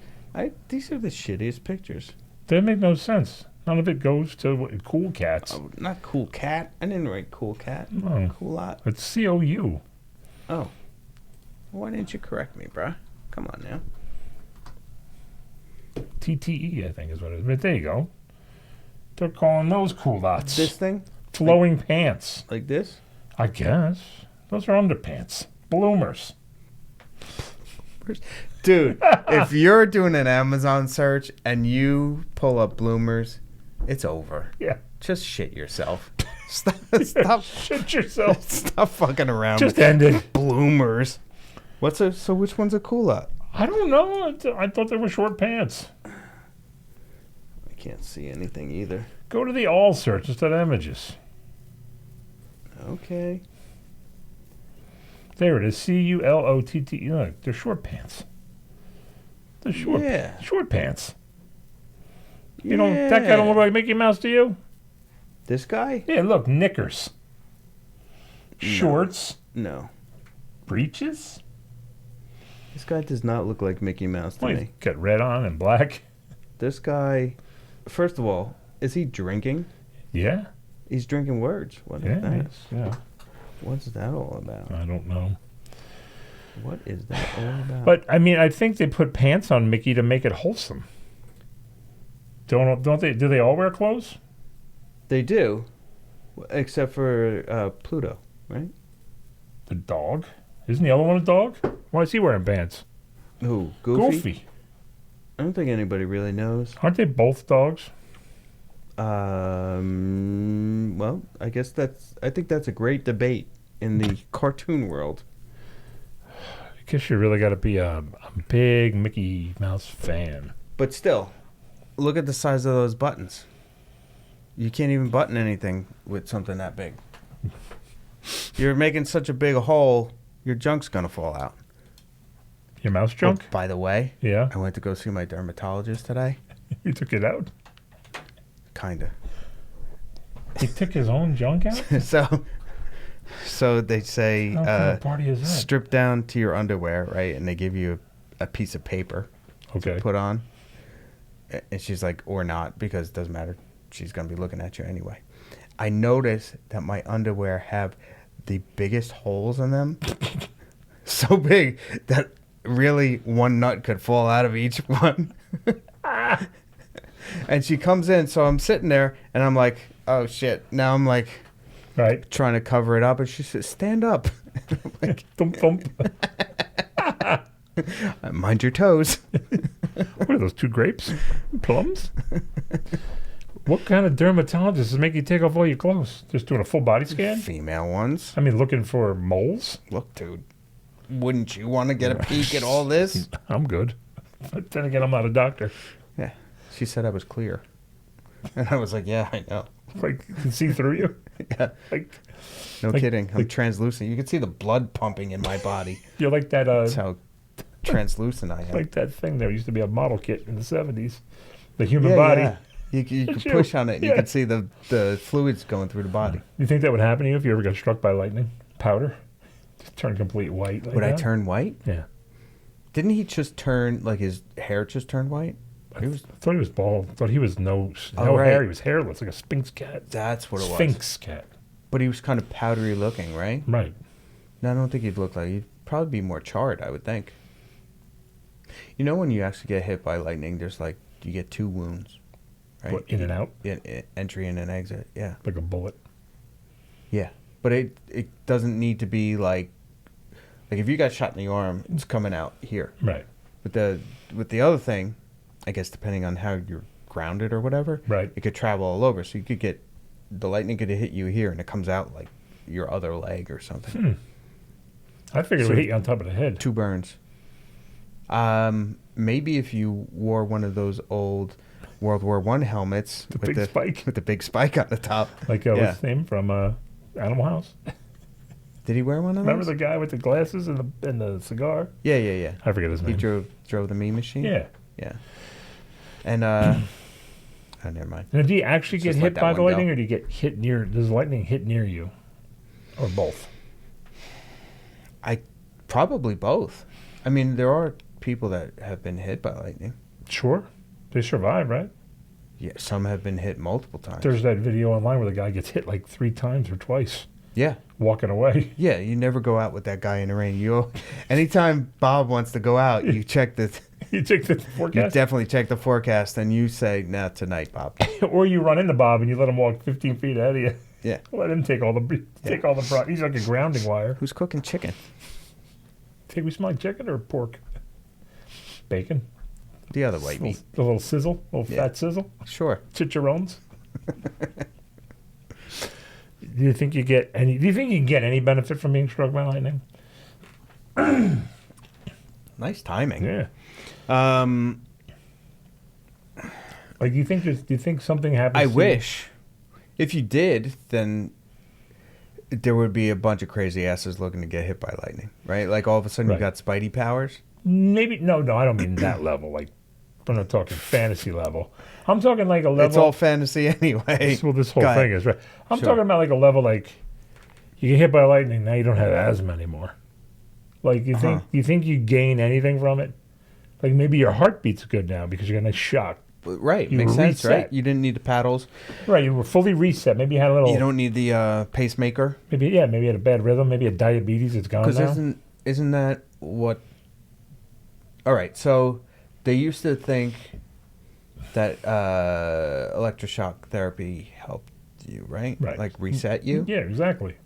These are the shittiest pictures. They make no sense. None of it goes to Cool Cats. Oh, not Cool Cat. I didn't write Cool Cat. No. Culotte. It's C-O-U. Oh. Why didn't you correct me, bruh? Come on now. T-T-E, I think is what it is. But there you go. They're calling those culottes. This thing? Flowing pants. Like this? I guess. Those are underpants. Bloomers. Dude, if you're doing an Amazon search and you pull up bloomers, it's over. Yeah. Just shit yourself. Stop Shit yourself. Stop fucking around. Just with end it. bloomers. So which one's a culotte? I don't know. I thought they were short pants. I can't see anything either. Go to the all search instead of images. Okay. There it is. C-U-L-O-T-T-E. Look, they're short pants. They're short, Yeah. short pants. You know, that guy don't look like Mickey Mouse to you? This guy? Yeah, look, knickers. Shorts. No. Breeches. This guy does not look like Mickey Mouse to Well, me. he's got red on and black. This guy, first of all, is he drinking? Yeah. He's drinking words. What is Yeah, that? yeah. What's that all about? I don't know. What is that all about? But, I mean, I think they put pants on Mickey to make it wholesome. Don't they? Do they all wear clothes? They do, except for Pluto, right? The dog? Isn't the other one a dog? Why is he wearing pants? Who? Goofy? I don't think anybody really knows. Aren't they both dogs? Well, I think that's a great debate in the cartoon world. I guess you really got to be a big Mickey Mouse fan. But still, look at the size of those buttons. You can't even button anything with something that big. You're making such a big hole, your junk's gonna fall out. Your mouse junk? Oh, by the way, Yeah. I went to go see my dermatologist today. You took it out? Kinda. He took his own junk out? So they say, What kind of party is that? strip down to your underwear, right? And they give you a piece of paper Okay. to put on. And she's like, or not, because it doesn't matter. She's going to be looking at you anyway. I noticed that my underwear have the biggest holes in them. So big that really one nut could fall out of each one. And she comes in, so I'm sitting there, and I'm like, oh, shit. Now I'm like Right. trying to cover it up, and she says, stand up. I'm like, Thump, thump. mind your toes. What are those, 2 grapes? Plums? What kind of dermatologist is making you take off all your clothes? Just doing a full body scan? Female ones. I mean, looking for moles? Look, dude, wouldn't you want to get a peek at all this? I'm good. But then again, I'm not a doctor. Yeah. She said I was clear. And I was like, yeah, I know. Like, you can see through you? Yeah. Like, No Like- kidding. I'm like- translucent. You can see the blood pumping in my body. you're like that, That's how translucent I am. Like that thing there used to be a model kit in the 70s. The human body. Yeah. You could push on it and you could see the fluids going through the body. You think that would happen to you if you ever got struck by lightning? Powder? Just turn complete white. Like Would that? I turn white? Yeah. Didn't he just turn, like his hair just turned white? I thought he was bald. I thought he was no right. hair. He was hairless, like a Sphinx cat. That's what it was. Sphinx cat. But he was kind of powdery looking, right? Right. No, I don't think he'd look like... He'd probably be more charred, I would think. You know when you actually get hit by lightning, there's like... You get 2 wounds, right? What, in and out? Entry and an exit, yeah. Like a bullet. Yeah. But it doesn't need to be like... Like if you got shot in the arm, it's coming out here. Right. With the other thing, I guess depending on how you're grounded or whatever, right, it could travel all over. So you could get... The lightning could hit you here and it comes out like your other leg or something. I figured it would hit you on top of the head. 2 burns. Maybe if you wore one of those old World War I helmets with the big spike on the top. Like what's his name from Animal House? Did he wear one of those? Remember the guy with the glasses and the cigar? Yeah. I forget his name. He drove the meme machine? Yeah. And oh, never mind. And do you actually get hit by the lightning, or do you get hit near? Does lightning hit near you, or both? Probably both. I mean, there are people that have been hit by lightning. Sure, they survive, right? Yeah, some have been hit multiple times. There's that video online where the guy gets hit like 3 times or twice. Yeah, walking away. Yeah, you never go out with that guy in the rain. Anytime Bob wants to go out, you check the. You check the forecast? You definitely check the forecast, and you say, nah, tonight, Bob. Or you run into Bob, and you let him walk 15 feet ahead of you. Yeah. Let him take all the he's like a grounding wire. Who's cooking chicken? Think we smell like chicken or pork? Bacon? The other white meat. A little sizzle? A little fat sizzle? Sure. Chicharrones? Do you think you can get any benefit from being struck by lightning? Nice timing. Yeah. Like, do you think something happens? I wish. If you did, then there would be a bunch of crazy asses looking to get hit by lightning, right? Like all of a sudden you got Spidey powers. Maybe no, I don't mean that level. Like, I'm not talking fantasy level. I'm talking like a level. It's all fantasy anyway. Well, this whole thing is right. I'm talking about like a level like you get hit by lightning, now you don't have asthma anymore. Like you think you gain anything from it? Like maybe your heart beats good now because you got a nice shock. Right, makes sense, right? You didn't need the paddles. Right, you were fully reset. Maybe you had a little. You don't need the pacemaker. Maybe you had a bad rhythm. Maybe you had diabetes. It's gone now. Because isn't that what? All right, so they used to think that electroshock therapy helped you, right? Right. Like reset you. Yeah, exactly.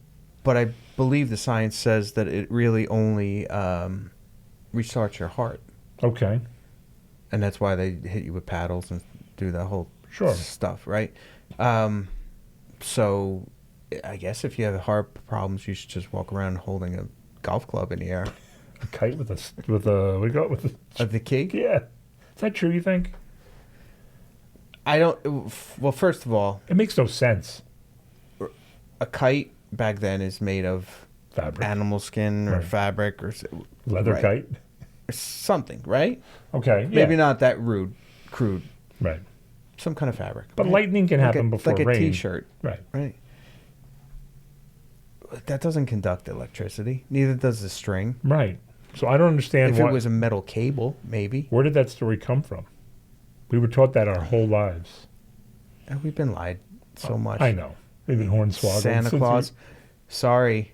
But I believe the science says that it really only restarts your heart. Okay. And that's why they hit you with paddles and do that whole stuff, right? So I guess if you have heart problems, you should just walk around holding a golf club in the air. A kite with the key? Yeah. Is that true, you think? I don't... Well, first of all... It makes no sense. A kite back then is made of fabric, animal skin or fabric or... Leather kite? Something, right? Okay, yeah. Maybe not that crude. Right. Some kind of fabric. But lightning can happen before rain. Like a T-shirt. Right. Right. That doesn't conduct electricity. Neither does the string. Right. So I don't understand if it was a metal cable, maybe. Where did that story come from? We were taught that our whole lives. And we've been lied so much. I know. We've been hornswoggled. Santa Claus. Sorry.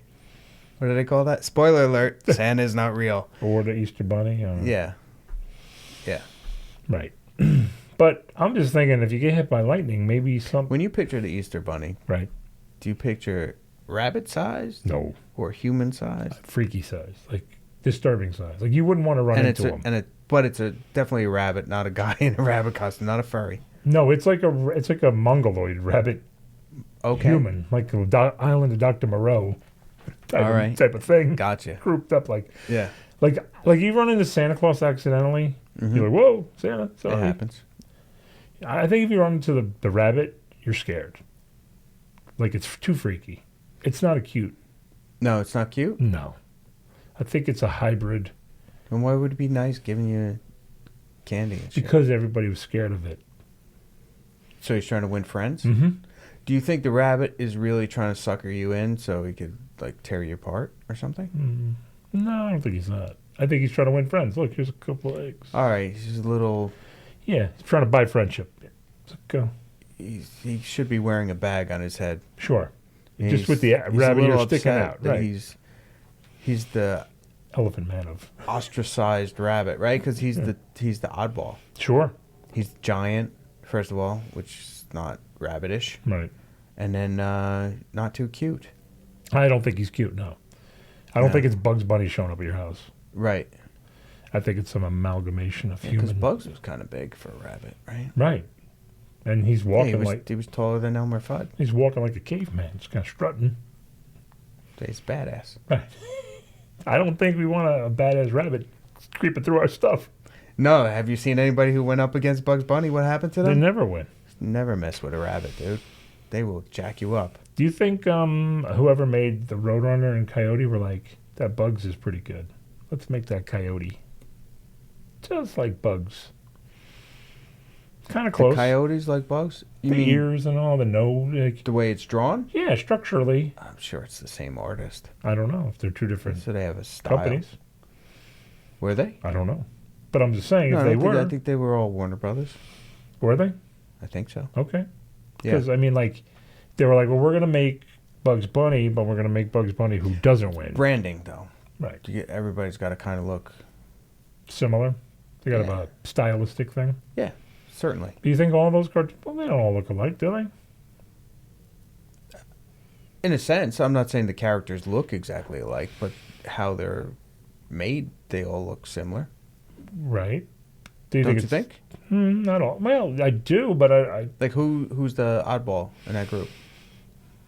What do they call that? Spoiler alert. Santa's not real. Or the Easter Bunny. Yeah. Yeah. Right. But I'm just thinking, if you get hit by lightning, maybe something... When you picture the Easter Bunny, right? Do you picture rabbit size? No. Or human size? Freaky size. Like disturbing size. Like you wouldn't want to run into him. But it's definitely a rabbit, not a guy in a rabbit costume, not a furry. No, it's like a mongoloid rabbit. Okay. Human, like Island of Dr. Moreau. Type of thing. Gotcha. Grouped up like. Yeah. Like you run into Santa Claus accidentally. Mm-hmm. You're like, whoa, Santa. Sorry. It happens. I think if you run into the rabbit, you're scared. Like it's too freaky. It's not cute. No, it's not cute? No. I think it's a hybrid. And why would it be nice giving you candy and shit? Because everybody was scared of it. So he's trying to win friends? Mm-hmm. Do you think the rabbit is really trying to sucker you in so he could, like, tear you apart or something? No, I don't think he's not. I think he's trying to win friends. Look, here's a couple of eggs. All right, he's a little... Yeah, he's trying to buy friendship. So go. He should be wearing a bag on his head. Sure. And Just with the rabbit ear sticking out. That Right. He's the Elephant man of. ostracized rabbit, right? Because he's the oddball. Sure. He's giant, first of all, which is not rabbitish. Right. And then not too cute. I don't think he's cute, no. I don't think it's Bugs Bunny showing up at your house. Right. I think it's some amalgamation of human. Because Bugs was kind of big for a rabbit, right? Right. And he's walking he was taller than Elmer Fudd. He's walking like a caveman. He's kind of strutting. He's badass. Right. I don't think we want a badass rabbit creeping through our stuff. No, have you seen anybody who went up against Bugs Bunny? What happened to They them? never win. Never mess with a rabbit, dude. They will jack you up. Do you think whoever made the Roadrunner and Coyote were like, that Bugs is pretty good. Let's make that Coyote. Just like Bugs. Kind of close. The coyotes like Bugs? You The mean ears and all, the nose. Like, the way it's drawn? yeah, structurally. I'm sure it's the same artist. I don't know if they're two different So they have a style. companies. Were they? I don't know. But I'm just saying, No, if I they don't think- were. I think they were all Warner Brothers. Were they? I think so. Okay. Yeah. Because, I mean, like, they were like, well, we're going to make Bugs Bunny, but we're going to make Bugs Bunny who doesn't win. Branding, though. Right. Everybody's got to kind of look. Similar. They got Yeah. a stylistic thing. Yeah, certainly. Do you think all those cartoons, well, they don't all look alike, do they? In a sense, I'm not saying the characters look exactly alike, but how they're made, they all look similar. Right. Do you Don't think you think? Not all. Well, I do, but I Like, who's the oddball in that group?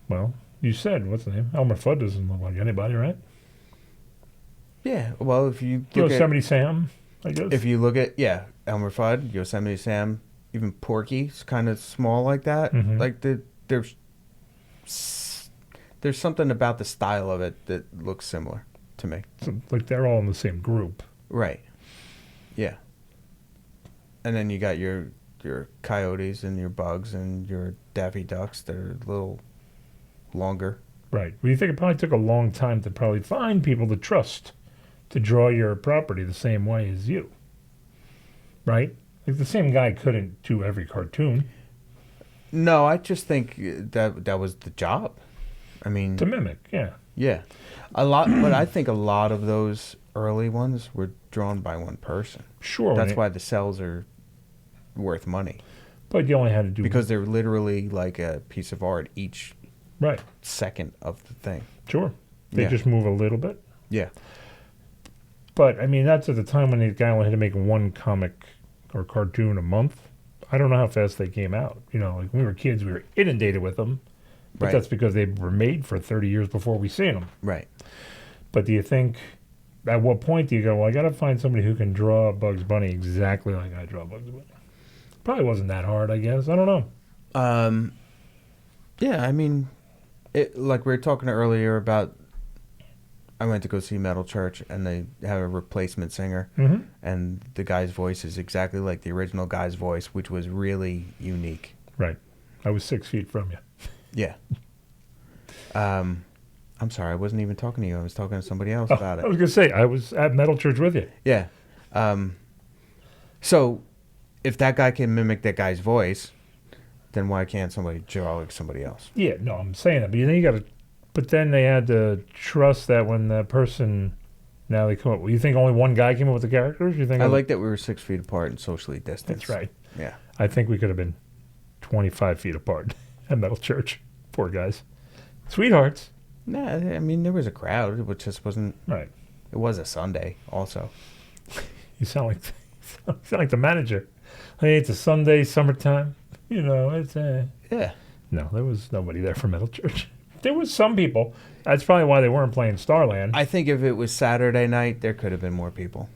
well, you said, what's the name? Elmer Fudd doesn't look like anybody, right? Yeah, well, if you look Yosemite Sam, I guess. if you look at Elmer Fudd, Yosemite Sam, even Porky's kind of small like that. Mhm. Like there's something about the style of it that looks similar to me. So, like, they're all in the same group. Right. Yeah. And then you got your coyotes and your bugs and your Daffy Ducks. They're a little longer. Right. Well, you think it probably took a long time to probably find people to trust to draw your property the same way as you. Right? Like, the same guy couldn't do every cartoon. No, I just think that was the job. I mean, To mimic, yeah. yeah, a lot. But I think a lot of those early ones were drawn by one person. Sure. That's why the cells are worth money, But you only had to do... because they're literally like a piece of art each Right. second of the thing. Sure. They Yeah. just move a little bit. Yeah. But, I mean, that's at the time when the guy only had to make one comic or cartoon a month. I don't know how fast they came out. You know, like, when we were kids, we were inundated with them. But Right. that's because they were made for 30 years before we seen them. Right. But do you think, at what point do you go, well, I got to find somebody who can draw Bugs Bunny exactly like I draw Bugs Bunny? Probably wasn't that hard, I guess. I don't know. Yeah, I mean, like we were talking earlier about, I went to go see Metal Church, and they have a replacement singer, Mm-hmm. and the guy's voice is exactly like the original guy's voice, which was really unique. Right. I was 6 feet from you. Yeah. I'm sorry, I wasn't even talking to you. I was talking to somebody else about I it. was going to say, I was at Metal Church with you. Yeah. So, if that guy can mimic that guy's voice, then why can't somebody draw like somebody else? Yeah, no, I'm saying that. But then you got to, but then they had to trust that when the person, now they come up, you think only one guy came up with the characters? You think I like that we were 6 feet apart and socially distanced. That's right. Yeah. I think we could have been 25 feet apart at Metal Church. Poor guys. Sweethearts. Nah, I mean, there was a crowd. It just wasn't. Right. It was a Sunday, also. You sound like the manager. Hey, it's a Sunday, summertime. You know, it's Yeah. No, there was nobody there for Metal Church. There was some people. That's probably why they weren't playing Starland. I think if it was Saturday night, there could have been more people.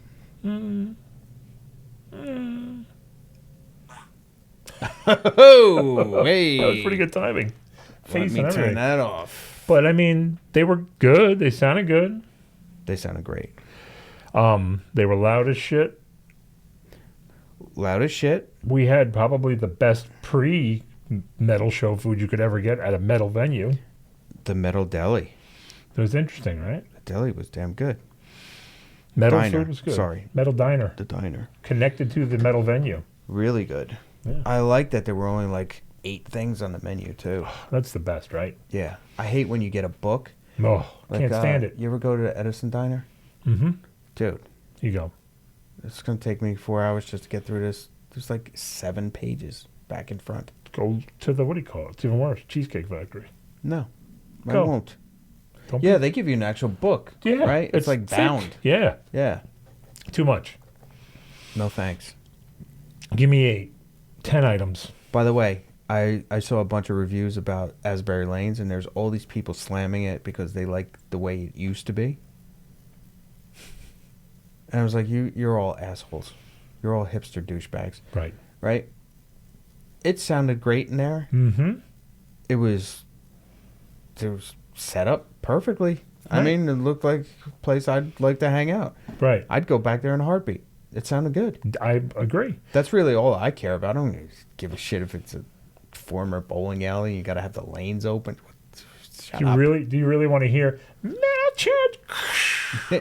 Oh, hey. That was pretty good timing. Let Face me and turn everything. that off. But I mean, they were good. They sounded good. They sounded great. They were loud as shit. Loud as shit. We had probably the best pre-metal show food you could ever get at a metal venue. The metal deli. It was interesting, right? The deli was damn good. Metal Diner. food was good. Sorry. Metal diner. The diner. Connected to the metal venue. Really good. Yeah. I like that there were only like 8 things on the menu too. That's the best, right? Yeah. I hate when you get a book. Oh, Like, can't stand it. You ever go to the Edison Diner? Mm-hmm. Dude, You go. it's going to take me 4 hours just to get through this. There's like 7 pages back and front. Go to the, what do you call it? It's even worse. Cheesecake Factory. No, I Go. won't. Don't Yeah, they give you an actual book. Yeah. Right? It's like thick. bound. Yeah. Yeah. Too much. No thanks. Give me 8. 10 items. By the way, I saw a bunch of reviews about Asbury Lanes, and there's all these people slamming it because they like the way it used to be. And I was like, you're all assholes. You're all hipster douchebags. Right. Right? It sounded great in there. Mm-hmm. It was set up perfectly. I Right. mean, it looked like a place I'd like to hang out. Right. I'd go back there in a heartbeat. It sounded good. I agree. That's really all I care about. I don't give a shit if it's a former bowling alley. You got to have the lanes open. Shut up. Do you really want to hear Melchett?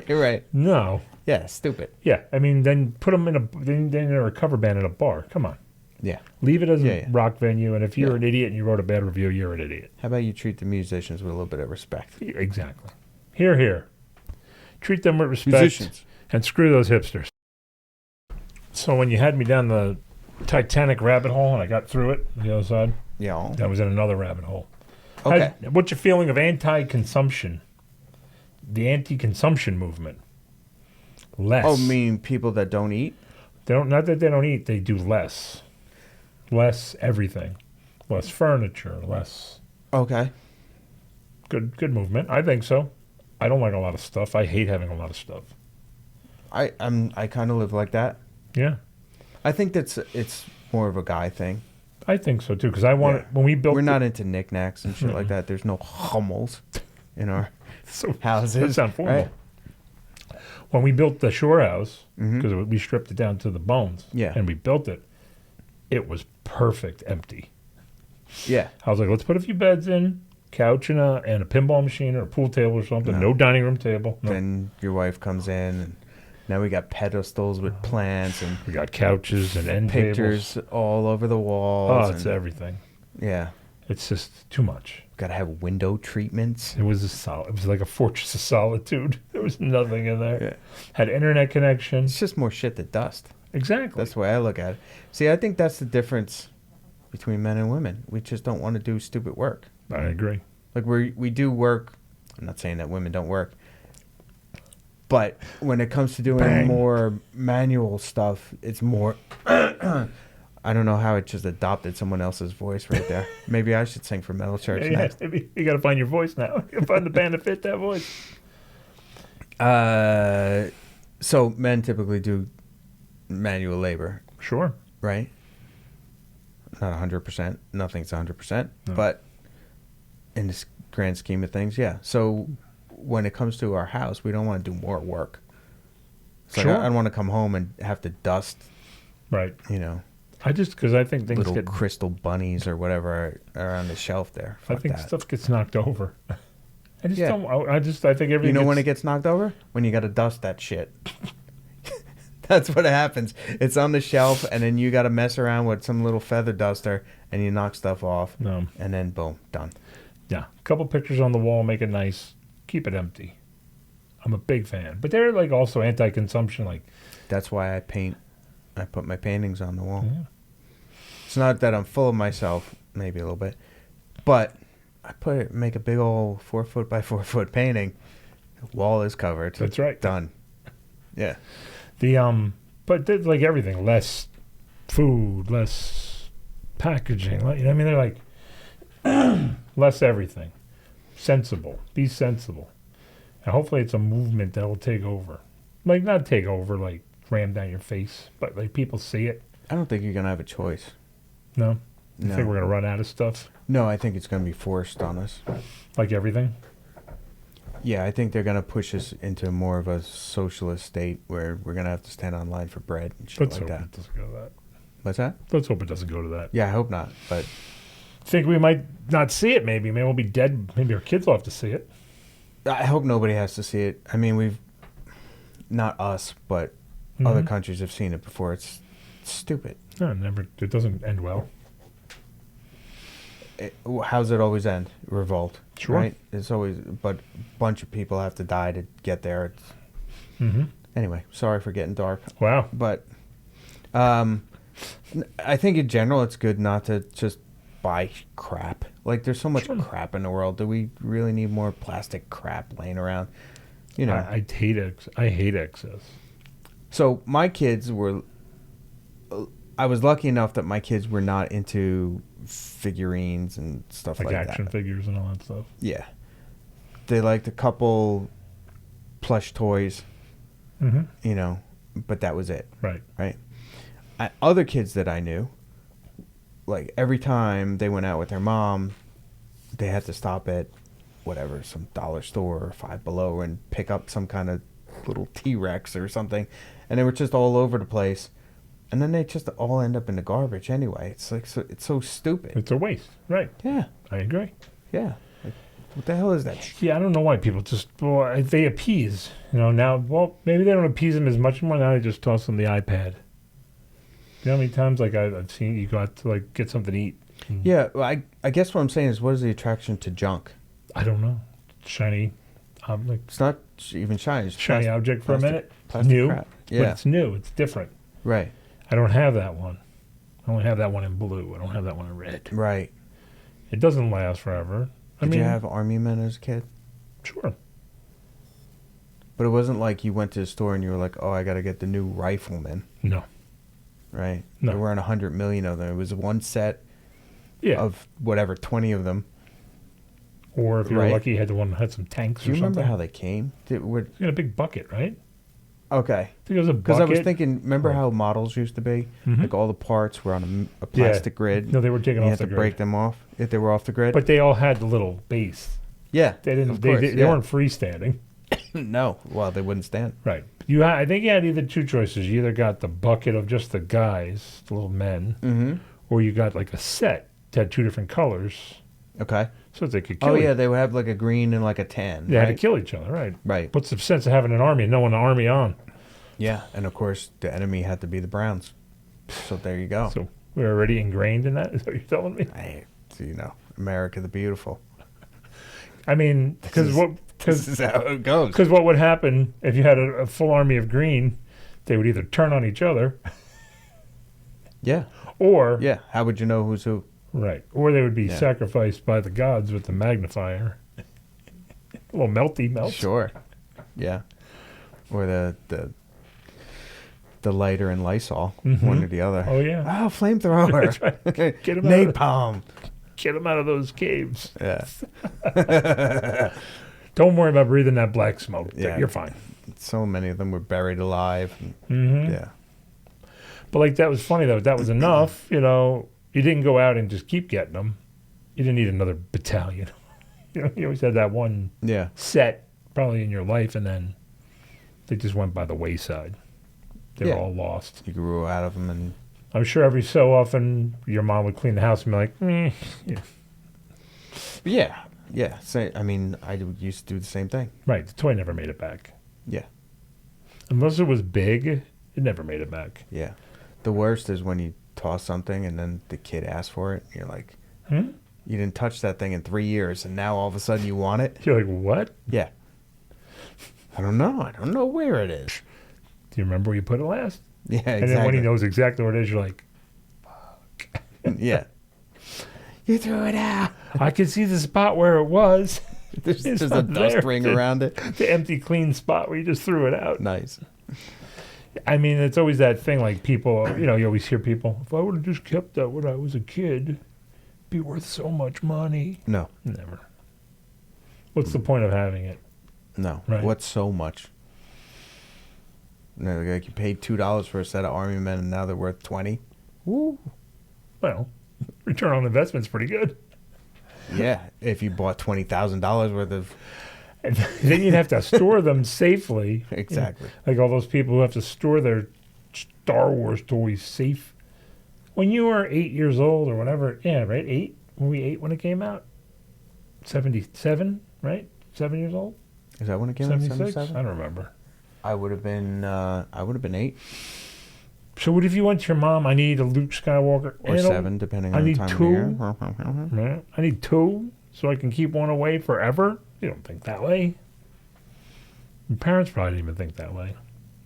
You're right. No. Yeah, stupid. Yeah. I mean, then put them in a cover band at a bar. Come on. Yeah. Leave it as Yeah, a yeah. rock venue, and if you're Yeah. an idiot and you wrote a bad review, you're an idiot. How about you treat the musicians with a little bit of respect? Exactly. Here. Treat them with respect. Musicians. And screw those hipsters. So when you had me down the Titanic rabbit hole and I got through it on the other side, Yeah. I was in another rabbit hole. Okay. What's your feeling of anti-consumption? The anti-consumption movement. Less. Oh, mean people that don't eat? They don't. Not that they don't eat. They do less. Less everything. Less furniture. Less. Okay. Good movement. I think so. I don't like a lot of stuff. I hate having a lot of stuff. I kind of live like that. Yeah. I think it's more of a guy thing. I think so too. Because I want when we built. We're not into knickknacks and shit like that. There's no Hummels in our so houses. That sounds formal. Right? When we built the shore house, Mhm. because we stripped it down to the bones, Yeah. and we built it, it was perfect empty. Yeah. I was like, let's put a few beds in, couch and a pinball machine or a pool table or something. No. No dining room table. No. Then your wife comes in, and now we got pedestals with plants and We got couches and end pictures tables. all over the walls. Oh, it's everything. Yeah. It's just too much. Got to have window treatments. It was it was like a fortress of solitude. There was nothing in there. Yeah. Had internet connection. It's just more shit than dust. Exactly. That's the way I look at it. See, I think that's the difference between men and women. We just don't want to do stupid work. I agree. Like we do work. I'm not saying that women don't work. But when it comes to doing Bang. more manual stuff, it's more. I don't know how it just adopted someone else's voice right there. Maybe I should sing for Metal Church Yeah, next. maybe you got to find your voice now. You got to find the band to fit that voice. So men typically do manual labor, Sure. right? Not 100%. Nothing's 100%. No. But in this grand scheme of things, yeah. So when it comes to our house, we don't want to do more work. So Sure. I don't want to come home and have to dust, Right. Because I think things little get. crystal bunnies or whatever are on the shelf there. I Fuck think that. stuff gets knocked over. I just Yeah. don't. I think everything. You know gets, when it gets knocked over? When you got to dust that shit. That's what happens. It's on the shelf, and then you got to mess around with some little feather duster, and you knock stuff off, No. and then boom, done. Yeah. A couple pictures on the wall, make it nice. Keep it empty. I'm a big fan, but they're like also anti-consumption. Like, That's why I paint. I put my paintings on the wall. yeah. It's not that I'm full of myself, maybe a little bit, but I make a big old 4 foot by 4 foot painting. The wall is covered. That's right. Done. Yeah. But there's like everything, less food, less packaging. You know what I mean? They're like less everything. Sensible. Be sensible. And hopefully it's a movement that will take over. Like not take over, like ram down your face, but like people see it. I don't think you're gonna have a choice. No? You No. think we're gonna run out of stuff? No, I think it's gonna be forced on us. Like everything? Yeah, I think they're going to push us into more of a socialist state where we're going to have to stand online for bread and shit Let's like hope that. it doesn't go to that. What's that? Let's hope it doesn't go to that. Yeah, I hope not. But Think we might not see it, maybe. Maybe we'll be dead. Maybe our kids will have to see it. I hope nobody has to see it. I mean, we've, not us, but other countries have seen it before. It's stupid. No, never. It doesn't end well. How's it always end? Revolt. Sure. Right? It's always, but a bunch of people have to die to get there. It's, anyway, sorry for getting dark. Wow. But I think in general it's good not to just buy crap. Like, there's so much crap in the world. Do we really need more plastic crap laying around? You know. I hate excess. So my kids were... I was lucky enough that my kids were not into figurines and stuff like that. Action figures and all that stuff. Yeah. They liked a couple plush toys, you know, but that was it. Right. Right. Other kids that I knew, like, every time they went out with their mom, they had to stop at whatever, some dollar store or Five Below and pick up some kind of little T-Rex or something. And they were just all over the place. And then they just all end up in the garbage anyway. It's like, it's so stupid. It's a waste. Right. Yeah. I agree. Yeah. Like, what the hell is that? Yeah, I don't know why people just, well, they appease. You know, now, well, maybe they don't appease them as much anymore. Now they just toss them the iPad. You know how many times, like, I've seen you go out to, like, get something to eat? Yeah, well, I guess what I'm saying is, what is the attraction to junk? I don't know. Shiny object. It's not even shiny. It's Shiny object for a minute. Plastic New. crap. But Yeah. it's new. It's different. Right. I don't have that one. I only have that one in blue. I don't have that one in red. Right. It doesn't last forever. Did you have Army men as a kid? Sure. But it wasn't like you went to the store and you were like, oh, I got to get the new Rifleman. No. Right? No. There weren't 100 million of them. It was one set of whatever, 20 of them. Or if you were lucky, you had the one that had some tanks or something. Do you remember how they came? You had a big bucket, right? Okay. I think it was a bucket. Because I was thinking, remember how models used to be? Like, all the parts were on a plastic grid. No, they were taken off the grid. You had to break them off if they were off the grid. But they all had the little base. Yeah. They didn't. Of course, they weren't freestanding. No. Well, they wouldn't stand. Right. I think you had either two choices. You either got the bucket of just the guys, the little men, or you got like a set that had two different colors. Okay. So they could kill. Oh yeah, they would have like a green and like a tan. They had to kill each other, right? Right. What's the sense of having an army and knowing the army on? Yeah, and of course the enemy had to be the Browns. So there you go. So we're already ingrained in that. Is what you're telling me? You know, America the Beautiful. I mean, because this is how it goes. Because what would happen if you had a full army of green? They would either turn on each other. Yeah. Or how would you know who's who? Right. Or they would be sacrificed by the gods with the magnifier. A little melty melt. Sure. Yeah. Or the lighter and Lysol, one or the other. Oh yeah. Oh, flamethrower. That's right. Get 'em napalm. Get them out of those caves. Yeah. Don't worry about breathing that black smoke. Yeah. You're fine. So many of them were buried alive. Yeah. But like that was funny though. That was enough. You know, you didn't go out and just keep getting them. You didn't need another battalion. You know, you always had that one set probably in your life, and then they just went by the wayside. They were all lost. You grew out of them, and I'm sure every so often your mom would clean the house and be like, Yeah. I mean, I used to do the same thing. Right. The toy never made it back. Yeah. Unless it was big, it never made it back. Yeah. The worst is when you toss something and then the kid asks for it. And you're like, you didn't touch that thing in 3 years, and now all of a sudden you want it? You're like, what? Yeah. I don't know. I don't know where it is. Do you remember where you put it last? Yeah, exactly. And then when he knows exactly where it is, you're like, fuck. Yeah. You threw it out. I could see the spot where it was. There's a dust ring around it. The empty, clean spot where you just threw it out. Nice. I mean, it's always that thing, like people, you know, you always hear people, if I would have just kept that when I was a kid, it'd be worth so much money. No. Never. What's the point of having it? No. Right. What's so much? No, like you paid $2 for a set of Army men, and now they're worth $20. Woo. Well, return on investment's pretty good. Yeah, if you bought $20,000 worth of And then you'd have to store them safely. Exactly. Like all those people who have to store their Star Wars toys safe. When you were 8 years old or whatever, yeah, right? 8? Were we 8 when it came out? 77, right? 7 years old? Is that when it came out? 76? 77? I don't remember. I would have been 8 So what if you went to your mom, I need a Luke Skywalker. or 7, depending on the time of year. Yeah, I need 2 so I can keep one away forever. You don't think that way. Your parents probably didn't even think that way.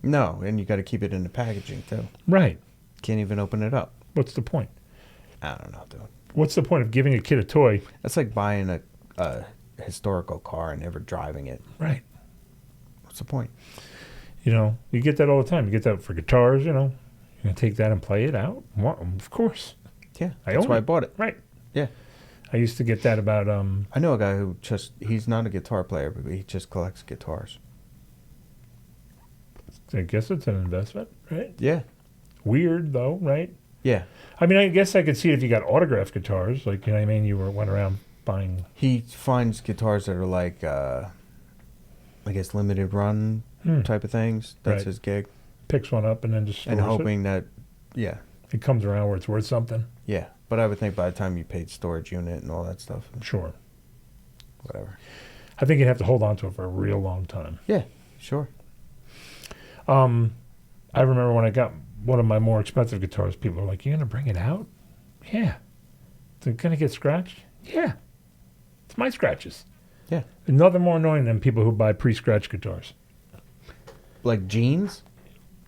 No, and you got to keep it in the packaging too. Right. Can't even open it up. What's the point? I don't know, dude. What's the point of giving a kid a toy? That's like buying a historical car and never driving it. Right. What's the point? You know, you get that all the time. You get that for guitars, you know. You're going to take that and play it out? Well, of course. Yeah, I that's own why it. I bought it. Right. Yeah. I used to get that about, I know a guy who he's not a guitar player, but he just collects guitars. I guess it's an investment, right? Yeah. Weird, though, right? Yeah. I mean, I guess I could see it if you got autographed guitars. Like, you know what I mean? You went around buying... He finds guitars that are like, I guess, limited run type of things. That's Right. his gig. Picks one up and then just stores And hoping it. that, yeah. It comes around where it's worth something. Yeah. But I would think by the time you paid storage unit and all that stuff, Sure. whatever. I think you'd have to hold on to it for a real long time. Yeah, sure. I remember when I got one of my more expensive guitars, people were like, "You gonna bring it out?" Yeah. Is it gonna get scratched? Yeah. It's my scratches. Yeah. There's nothing more annoying than people who buy pre-scratched guitars. Like jeans?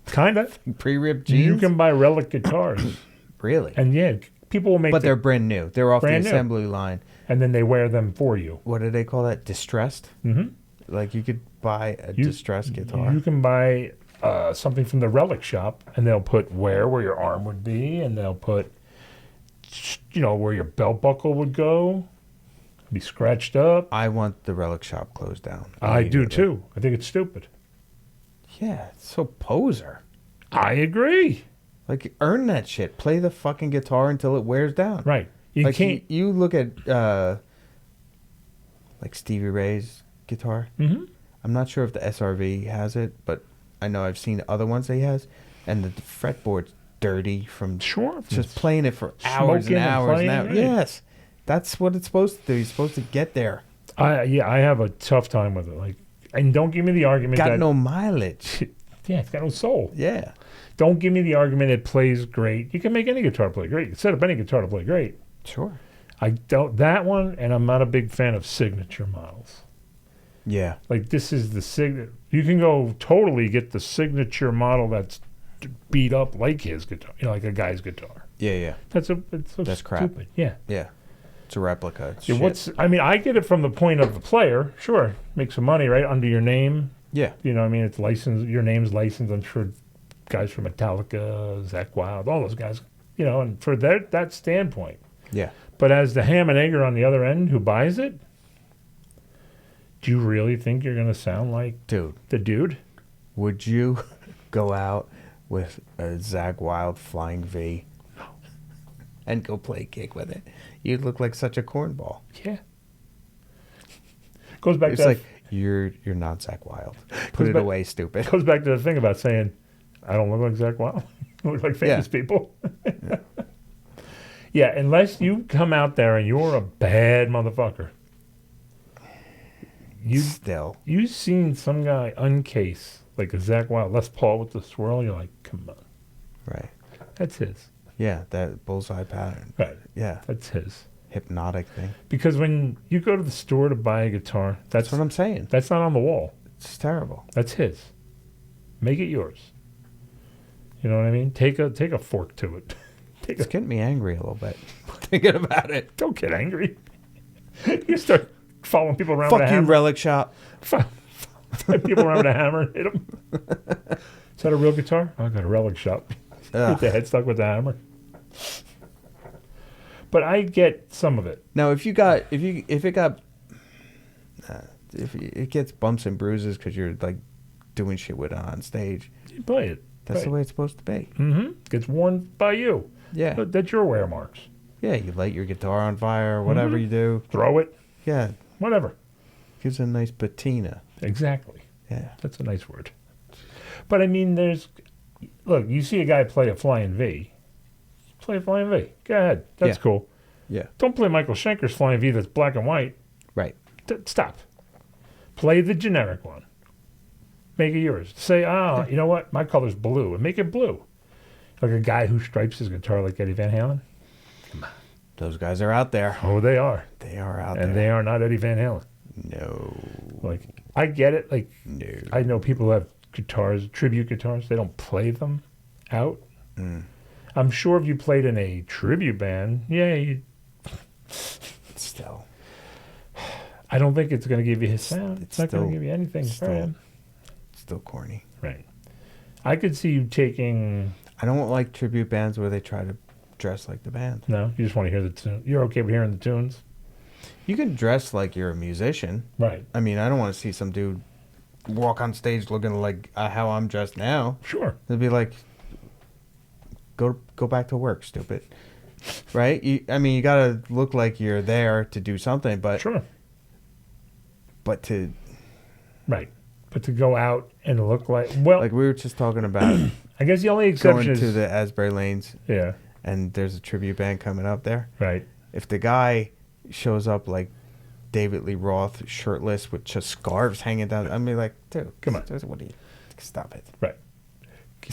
Kind of. Pre-ripped jeans? You can buy relic guitars. Really? And yeah, people will make But they're brand new. They're off the Brand new. assembly line. and then they wear them for you. What do they call that? Distressed? Mm-hmm. Like you could buy a distressed guitar. You can buy something from the relic shop, and they'll put where your arm would be, and they'll put, where your belt buckle would go, be scratched up. I want the relic shop closed down. I do immediately. too. I think it's stupid. Yeah, it's so poser. I agree. Like, earn that shit. Play the fucking guitar until it wears down. Right. You Like, can't. you look at, like, Stevie Ray's guitar. Mm-hmm. I'm not sure if the SRV has it, but I know I've seen other ones that he has. And the fretboard's dirty from Sure. just playing it for hours Smoking and and hours playing, and hours. right. Yes. That's what it's supposed to do. You're supposed to get there. I have a tough time with it. Like, and don't give me the argument Got that no mileage. yeah, it's got no soul. Yeah. Don't give me the argument it plays great. You can make any guitar play great. You can set up any guitar to play great. Sure. I don't that one, and I'm not a big fan of signature models. Yeah. Like this is the signature. You can go totally get the signature model that's beat up like his guitar, like a guy's guitar. Yeah, yeah. It's so That's crap. stupid. Yeah. Yeah. It's a replica. It's Yeah, shit. I get it from the point of the player. Sure, make some money, right, under your name. Yeah. It's licensed. Your name's licensed. I'm sure guys from Metallica, Zakk Wylde, all those guys. And for that standpoint. Yeah. But as the ham and egger on the other end who buys it, do you really think you're going to sound like Dude, the dude? would you go out with a Zakk Wylde Flying V and go play a gig with it? You'd look like such a cornball. Yeah. Goes back It's to like, you're not Zakk Wylde. Put Goes it back- away, stupid. goes back to the thing about saying, I don't look like Zakk Wylde. I look like famous people. Yeah, unless you come out there and you're a bad motherfucker. Still. You've seen some guy uncase like a Zakk Wylde Les Paul with the swirl. You're like, come on, Right. that's his. Yeah, that bullseye pattern. Right, Yeah. that's his. Hypnotic thing. Because when you go to the store to buy a guitar, That's what I'm saying. that's not on the wall. It's terrible. That's his. Make it yours. You know what I mean? Take a fork to it. It's getting me angry a little bit thinking about it. Don't get angry. You start following people around Fuck with a you, hammer. relic shop. People around with a hammer and hit them. Is that a real guitar? I got a relic shop. Get the head stuck with the hammer. But I get some of it. Now, if it gets bumps and bruises because you're like doing shit with it on stage, You play it. that's the way it's supposed to be. Mm-hmm. Gets worn by you. Yeah, But that's your wear marks. yeah. You light your guitar on fire, whatever you do. Throw it. Yeah, Whatever. Gives a nice patina. Exactly. Yeah. That's a nice word. But I mean, look, you see a guy play a flying V. Play a flying V. Go ahead. That's cool. Yeah. Don't play Michael Schenker's flying V that's black and white. Right. Stop. Play the generic one. Make it yours. Say, you know what? My color's blue, and make it blue. Like a guy who stripes his guitar like Eddie Van Halen. Come on. Those guys are out there. Oh, they are. They are out there. And they are not Eddie Van Halen. No. Like, I get it. Like, No. I know people who have guitars, tribute guitars. They don't play them out. I'm sure if you played in a tribute band, you Still. I don't think it's going to give you his sound. It's not going to give you anything. Still corny. Right. I could see you taking... I don't like tribute bands where they try to dress like the band. No, you just want to hear the tune. You're okay with hearing the tunes? You can dress like you're a musician. Right. I mean, I don't want to see some dude walk on stage looking like how I'm dressed now. Sure. It'd be like, go back to work, stupid. Right? You got to look like you're there to do something, but... Sure. But to... Right. But to go out and look like... Well... Like we were just talking about... I guess the only exception going to the Asbury Lanes. Yeah. And there's a tribute band coming up there. Right. If the guy shows up like David Lee Roth, shirtless with just scarves hanging down, I'd be like, dude, come on. What do you... Stop it. Right.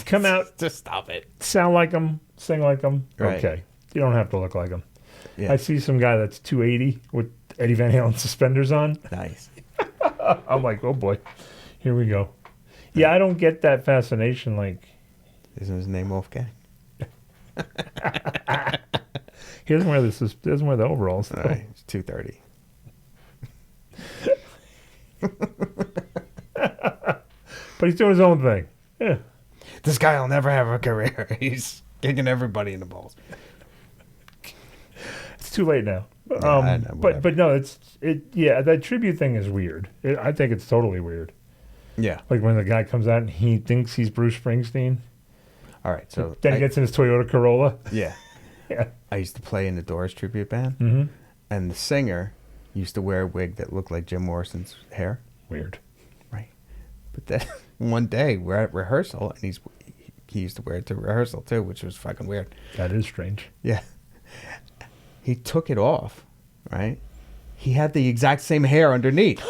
Come out. Just stop it. Sound like them. Sing like them. Right. Okay. You don't have to look like them. Yeah. I see some guy that's 280 with Eddie Van Halen suspenders on. Nice. I'm like, oh boy. Here we go. Yeah, I don't get that fascination. Like, isn't his name Wolfgang? He doesn't wear doesn't wear the overalls. Though. Right. It's 2:30. But he's doing his own thing. Yeah. This guy will never have a career. He's kicking everybody in the balls. It's too late now. I know, but no, that tribute thing is weird. I think it's totally weird. Yeah. Like when the guy comes out and he thinks he's Bruce Springsteen. All right, so then he gets in his Toyota Corolla. Yeah. Yeah. I used to play in the Doors tribute band, Mm-hmm. and the singer used to wear a wig that looked like Jim Morrison's hair. Weird. Right. But then one day we're at rehearsal, and he used to wear it to rehearsal too, which was fucking weird. That is strange. Yeah. He took it off, right? He had the exact same hair underneath.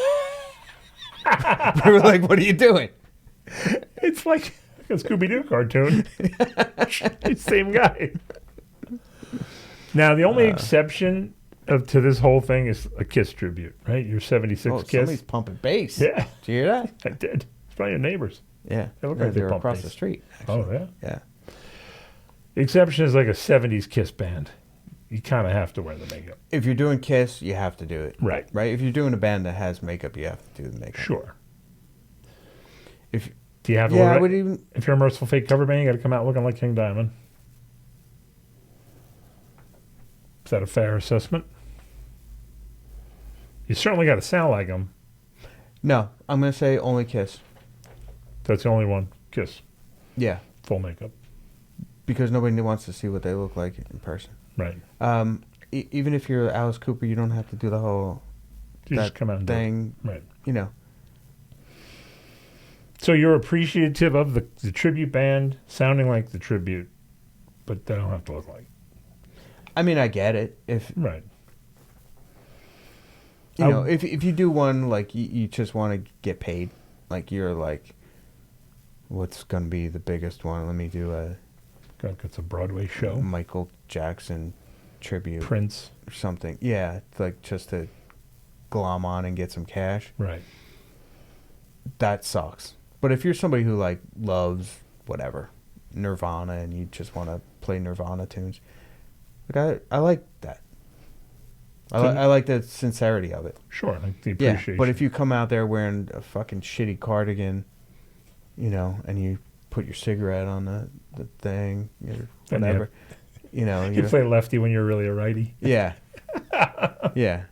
We were like, what are you doing? It's like a Scooby-Doo cartoon. Same guy. Now, the only exception to this whole thing is a Kiss tribute, right? Your 76 Kiss. Somebody's pumping bass. Yeah. Did you hear that? I did. It's probably your neighbors. Yeah. They look like they were pump across bass. the street. Oh, Actually. yeah? Yeah. The exception is like a 70s Kiss band. You kind of have to wear the makeup. If you're doing Kiss, you have to do it. Right. Right? If you're doing a band that has makeup, you have to do the makeup. Sure. If Do you have to Yeah, look I like, would even... if you're a Merciful Fate cover band, you got to come out looking like King Diamond. Is that a fair assessment? You certainly got to sound like them. No, I'm going to say only Kiss. That's the only one. Kiss. Yeah. Full makeup. Because nobody wants to see what they look like in person. Right. Even if you're Alice Cooper, you don't have to do the whole You just come out and do it. thing. Right. You know. So you're appreciative of the tribute band sounding like the tribute, but they don't have to look like. I mean, I get it. If Right. you know, if you do one like you just want to get paid, like you're like, what's gonna be the biggest one? Let me do a It's a Broadway show. Michael Jackson tribute Prince. or something. Yeah, like just to glom on and get some cash. Right. That sucks. But if you're somebody who like loves whatever Nirvana and you just want to play Nirvana tunes, like I like that. I like the sincerity of it. Sure, like the Yeah, appreciation. but if you come out there wearing a fucking shitty cardigan, you know, and you put your cigarette on the thing or whatever, you know, you play lefty when you're really a righty. Yeah, yeah,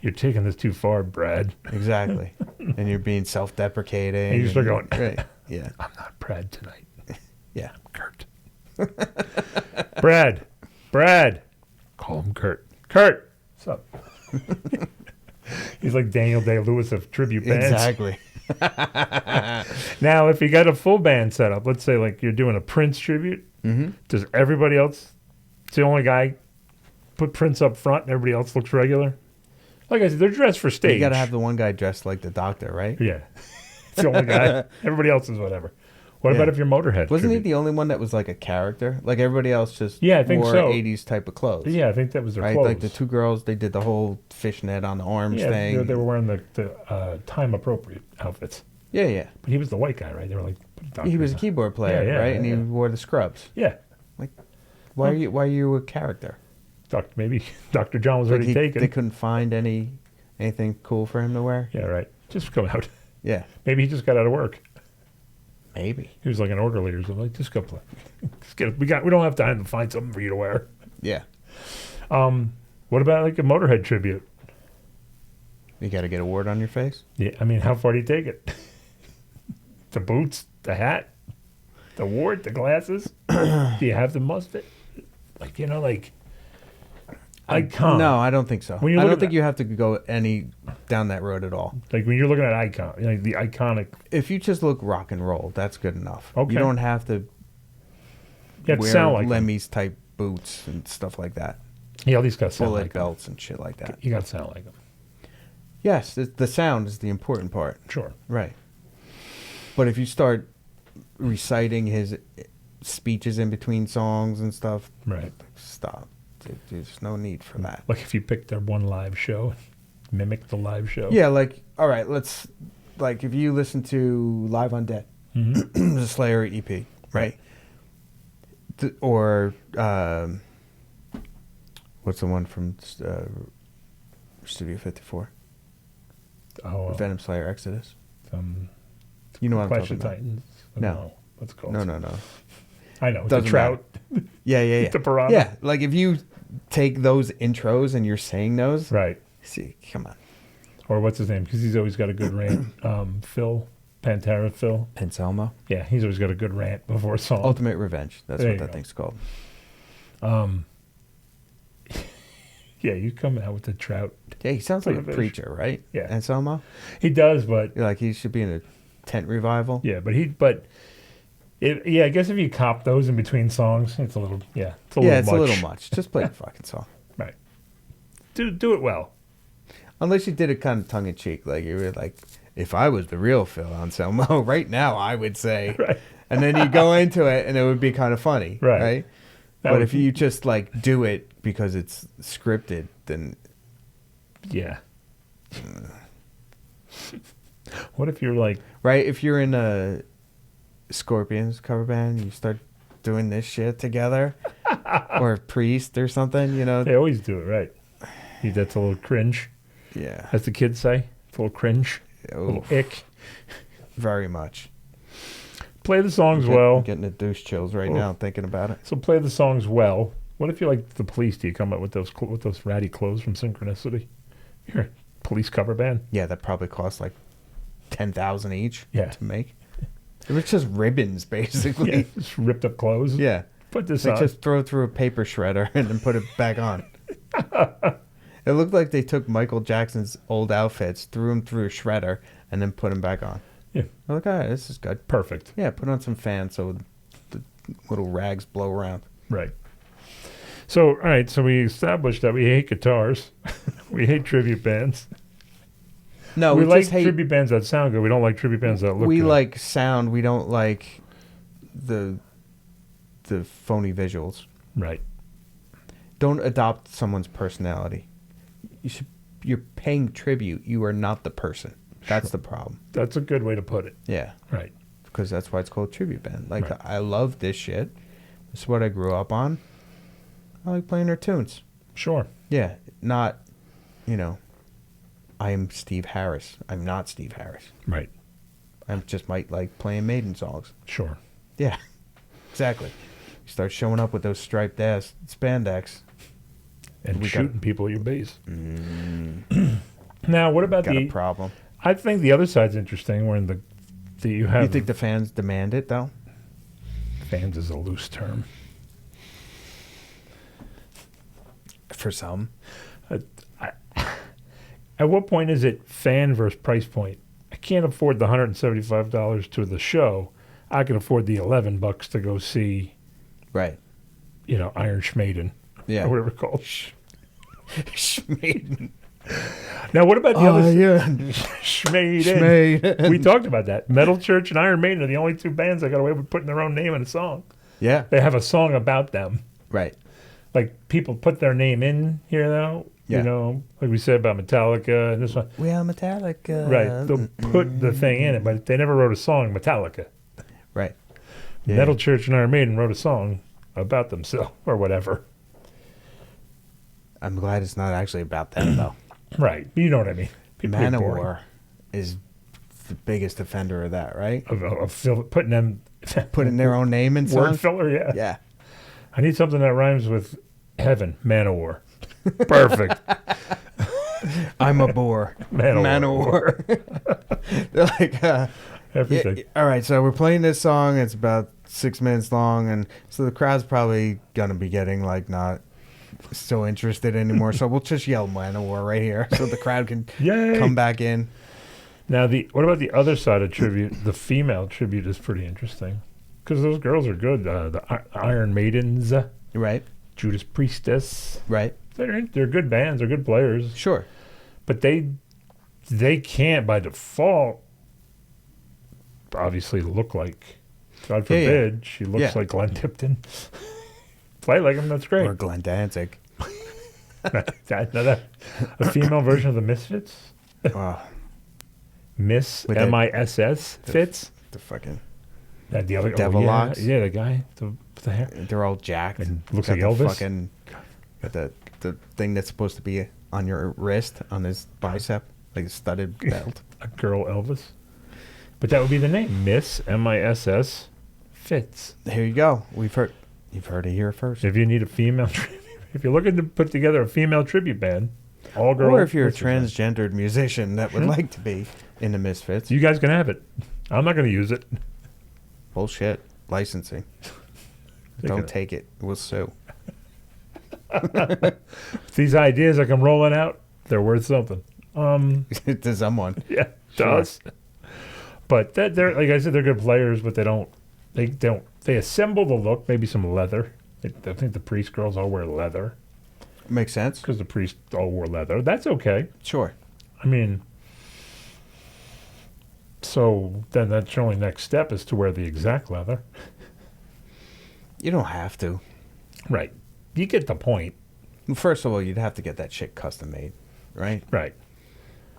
You're taking this too far, Brad. exactly. And you're being self-deprecating. And you start going, right? Yeah, I'm not Brad tonight. yeah. Kurt. Brad. Call him Kurt. Kurt. What's up? He's like Daniel Day-Lewis of tribute bands. Exactly. Now, if you got a full band setup, let's say like you're doing a Prince tribute, does everybody else, it's the only guy, put Prince up front and everybody else looks regular? Like I said, they're dressed for stage. You got to have the one guy dressed like the Doctor, right? Yeah. It's the only guy. Everybody else is whatever. What about if you're Motorhead? Wasn't he tribute? the only one that was like a character? Like everybody else just I think wore so. 80s type of clothes. Yeah, I think that was their right? clothes. Like the two girls, they did the whole fishnet on the arms thing. They were wearing the time-appropriate outfits. Yeah. But he was the white guy, right? They were like... He was a keyboard player, right? And he wore the scrubs. Yeah. Like, why are you a character? Maybe Dr. John was already taken. They couldn't find anything cool for him to wear? Yeah, right. Just come out. Yeah. Maybe he just got out of work. Maybe. He was like an orderly or something. Like, just go play. We don't have time to find something for you to wear. Yeah. What about like a Motorhead tribute? You got to get a wart on your face? Yeah, I mean, how far do you take it? The boots, the hat, the wart, the glasses. Do you have the mustache? Like, icon. No, I don't think so. When you I look don't at think you have to go down that road at all. Like when you're looking at icon, like the iconic. If you just look rock and roll, that's good enough. Okay. You don't have to You have to wear sound like Lemmy's type boots and stuff like that. Yeah, at least got to sound Bullet like belts and shit like that. You got to sound like them. Yes, the sound is the important part. Sure. Right. But if you start reciting his speeches in between songs and stuff, right? Stop. There's no need for that. Like if you picked their one live show, mimic the live show. Yeah, like, all right, like if you listen to Live on Dead, the Slayer EP, right? Or what's the one from Studio 54? Oh, Venom Slayer Exodus. You know what I'm Clash talking of about? Titans. No. What's it called? No. I know. It's Doesn't a trout. Yeah. The piranha. Yeah, like if you take those intros and you're saying those. Right. See, come on. Or what's his name? Because he's always got a good rant. Phil. Pantera Phil. Anselmo? Yeah, he's always got a good rant before a song. Ultimate Revenge. That's There what you that go. thing's called. Yeah, you come out with the trout. Yeah, he sounds like a Fish. preacher, right? Yeah. Anselmo? He does, but... You're like, he should be in a tent revival. Yeah, I guess if you cop those in between songs, it's a little, it's a little much. Just play the fucking song. Right. Do it well. Unless you did it kind of tongue-in-cheek. Like, you were like, if I was the real Phil Anselmo, right now, I would say. Right. And then you go into it, and it would be kind of funny. Right. But if you just, like, do it because it's scripted, then... Yeah. What if you're like... Right? If you're in a Scorpions cover band, you start doing this shit together, or Priest or something, They always do it, right. That's a little cringe. Yeah. As the kids say. It's a little cringe. A little ick. Very much. Play the songs I'm well. getting the douche chills right now thinking about it. So play the songs well. What if you're like the Police? Do you come up with those ratty clothes from Synchronicity? You're a Police cover band. Yeah, that probably cost like $10,000 each to make. It was just ribbons, basically. Yeah, just ripped up clothes. Yeah. Put this on. on. Just throw it through a paper shredder and then put it back on. It looked like they took Michael Jackson's old outfits, threw them through a shredder, and then put them back on. Yeah. I'm like, all right, this is good. Perfect. Yeah, put on some fans so the little rags blow around. Right. So, all right, so we established that we hate guitars. We hate tribute bands. No, we like just hate tribute bands that sound good. We don't like tribute bands that look good. We like sound. We don't like the phony visuals. Right. Don't adopt someone's personality. You're paying tribute. You are not the person. That's the problem. That's a good way to put it. Yeah. Right. Because that's why it's called tribute band. Like, right. I love this shit. It's what I grew up on. I like playing their tunes. Sure. Yeah. Not, I'm Steve Harris. I'm not Steve Harris. Right. I just might like playing Maiden songs. Sure. Yeah. Exactly. You start showing up with those striped ass spandex. And shooting people at your base. Now, what about a problem? I think the other side's interesting. Where you think the fans demand it though? Fans is a loose term. At what point is it fan versus price point? I can't afford the $175 to the show. I can afford the $11 to go see, Right. Iron Schmaiden. Yeah. Or whatever it's called. Schmaiden. Now, what about the other? Yeah. Schmaiden. We talked about that. Metal Church and Iron Maiden are the only two bands that got away with putting their own name in a song. Yeah. They have a song about them. Right. Like, people put their name in here, though. Yeah. Like we said about Metallica and this one. We are Metallica. Right. They'll put the thing in it, but they never wrote a song, Metallica. Right. Yeah. Metal Church and Iron Maiden wrote a song about themselves or whatever. I'm glad it's not actually about them, though. Right. You know what I mean. People get bored Manowar is the biggest offender of that, right? of putting them Putting their own name in songs. word filler, yeah. Yeah. I need something that rhymes with heaven, Manowar. Perfect. I'm a bore. Manowar. They're like, Everything. yeah, all right, so we're playing this song. It's about 6 minutes long, and so the crowd's probably gonna be getting like not so interested anymore. So we'll just yell Manowar right here, so the crowd can Yay. come back in. Now, what about the other side of tribute? The female tribute is pretty interesting because those girls are good. The Iron Maidens, Right, Judas Priestess. right, They're good bands. They're good players. sure. But they can't by default obviously look like, God forbid, she looks like Glenn Tipton. Play like him, that's great. Or Glenn Danzig. A female version of the Misfits? Miss With M-I-S-S fits? The fucking The other devil locks. Yeah, the guy with the hair. They're all jacked. And looks Got like the Elvis. Fucking, got the thing that's supposed to be on your wrist, on his bicep, like a studded belt. A girl Elvis. But that would be the name. Miss M-I-S-S fits. Here you go. You've heard it here first. If you need a female tribute, if you're looking to put together a female tribute band, all girl. Or if you're a Misfits band. transgendered musician that would like to be in the Misfits. You guys can have it. I'm not going to use it. Bullshit. Licensing. Don't take it. We'll sue. These ideas like I'm rolling out, they're worth something. To someone. Yeah, Sure. does. But they're like I said, they're good players, but they assemble the look, maybe some leather. I think the priest girls all wear leather Makes sense. because the priests all wore leather. That's okay. Sure. I mean, so then that's your only next step is to wear the exact leather. You don't have to. Right. You get the point. Well, first of all, you'd have to get that shit custom made, right? Right.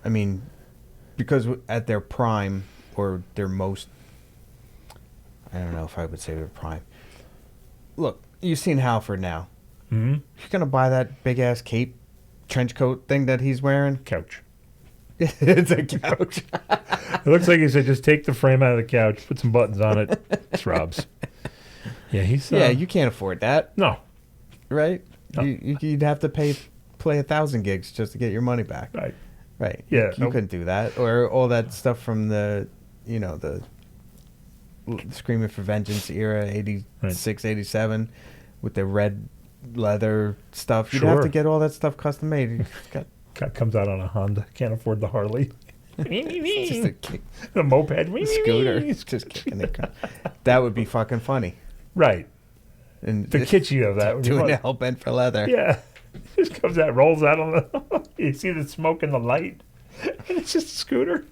I mean, because at their prime or their most, I don't know if I would say their prime. Look, you've seen Halford now. Mm-hmm. You're going to buy that big ass cape, trench coat thing that he's wearing? Couch. It's a couch. It looks like he said, just take the frame out of the couch, put some buttons on it. It's Rob's. Yeah, he's... Yeah, you can't afford that, No. right? No. You'd have to play 1,000 gigs just to get your money back. Right. Right. Yeah, You nope. couldn't do that. Or all that stuff from the Screaming for Vengeance era, 86, 87, with the red leather stuff. You'd have Sure. to get all that stuff custom made. You got Comes out on a Honda. Can't afford the Harley. just a kick, The moped. scooter. Just kicking it. That would be fucking funny. Right. And The kitschy of that would be doing funny. the hell bent for leather. Yeah. Just comes out, rolls out on the... You see the smoke and the light. And it's just a scooter.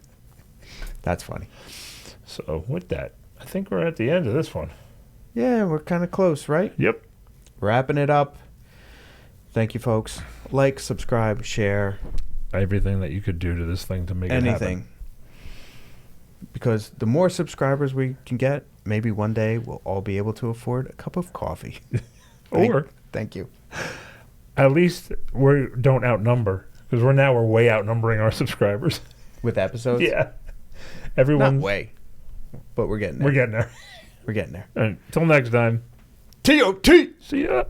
That's funny. So with that, I think we're at the end of this one. Yeah, we're kind of close, right? Yep. Wrapping it up. Thank you, folks. Like, subscribe, share, Everything that you could do to this thing to make it anything. Because the more subscribers we can get, maybe one day we'll all be able to afford a cup of coffee. Or Thank you. at least we don't outnumber. Because we're way outnumbering our subscribers. With episodes? Yeah. Everyone. Not way. But we're getting there. We're getting there. We're getting there. Until next time. T-O-T! See ya.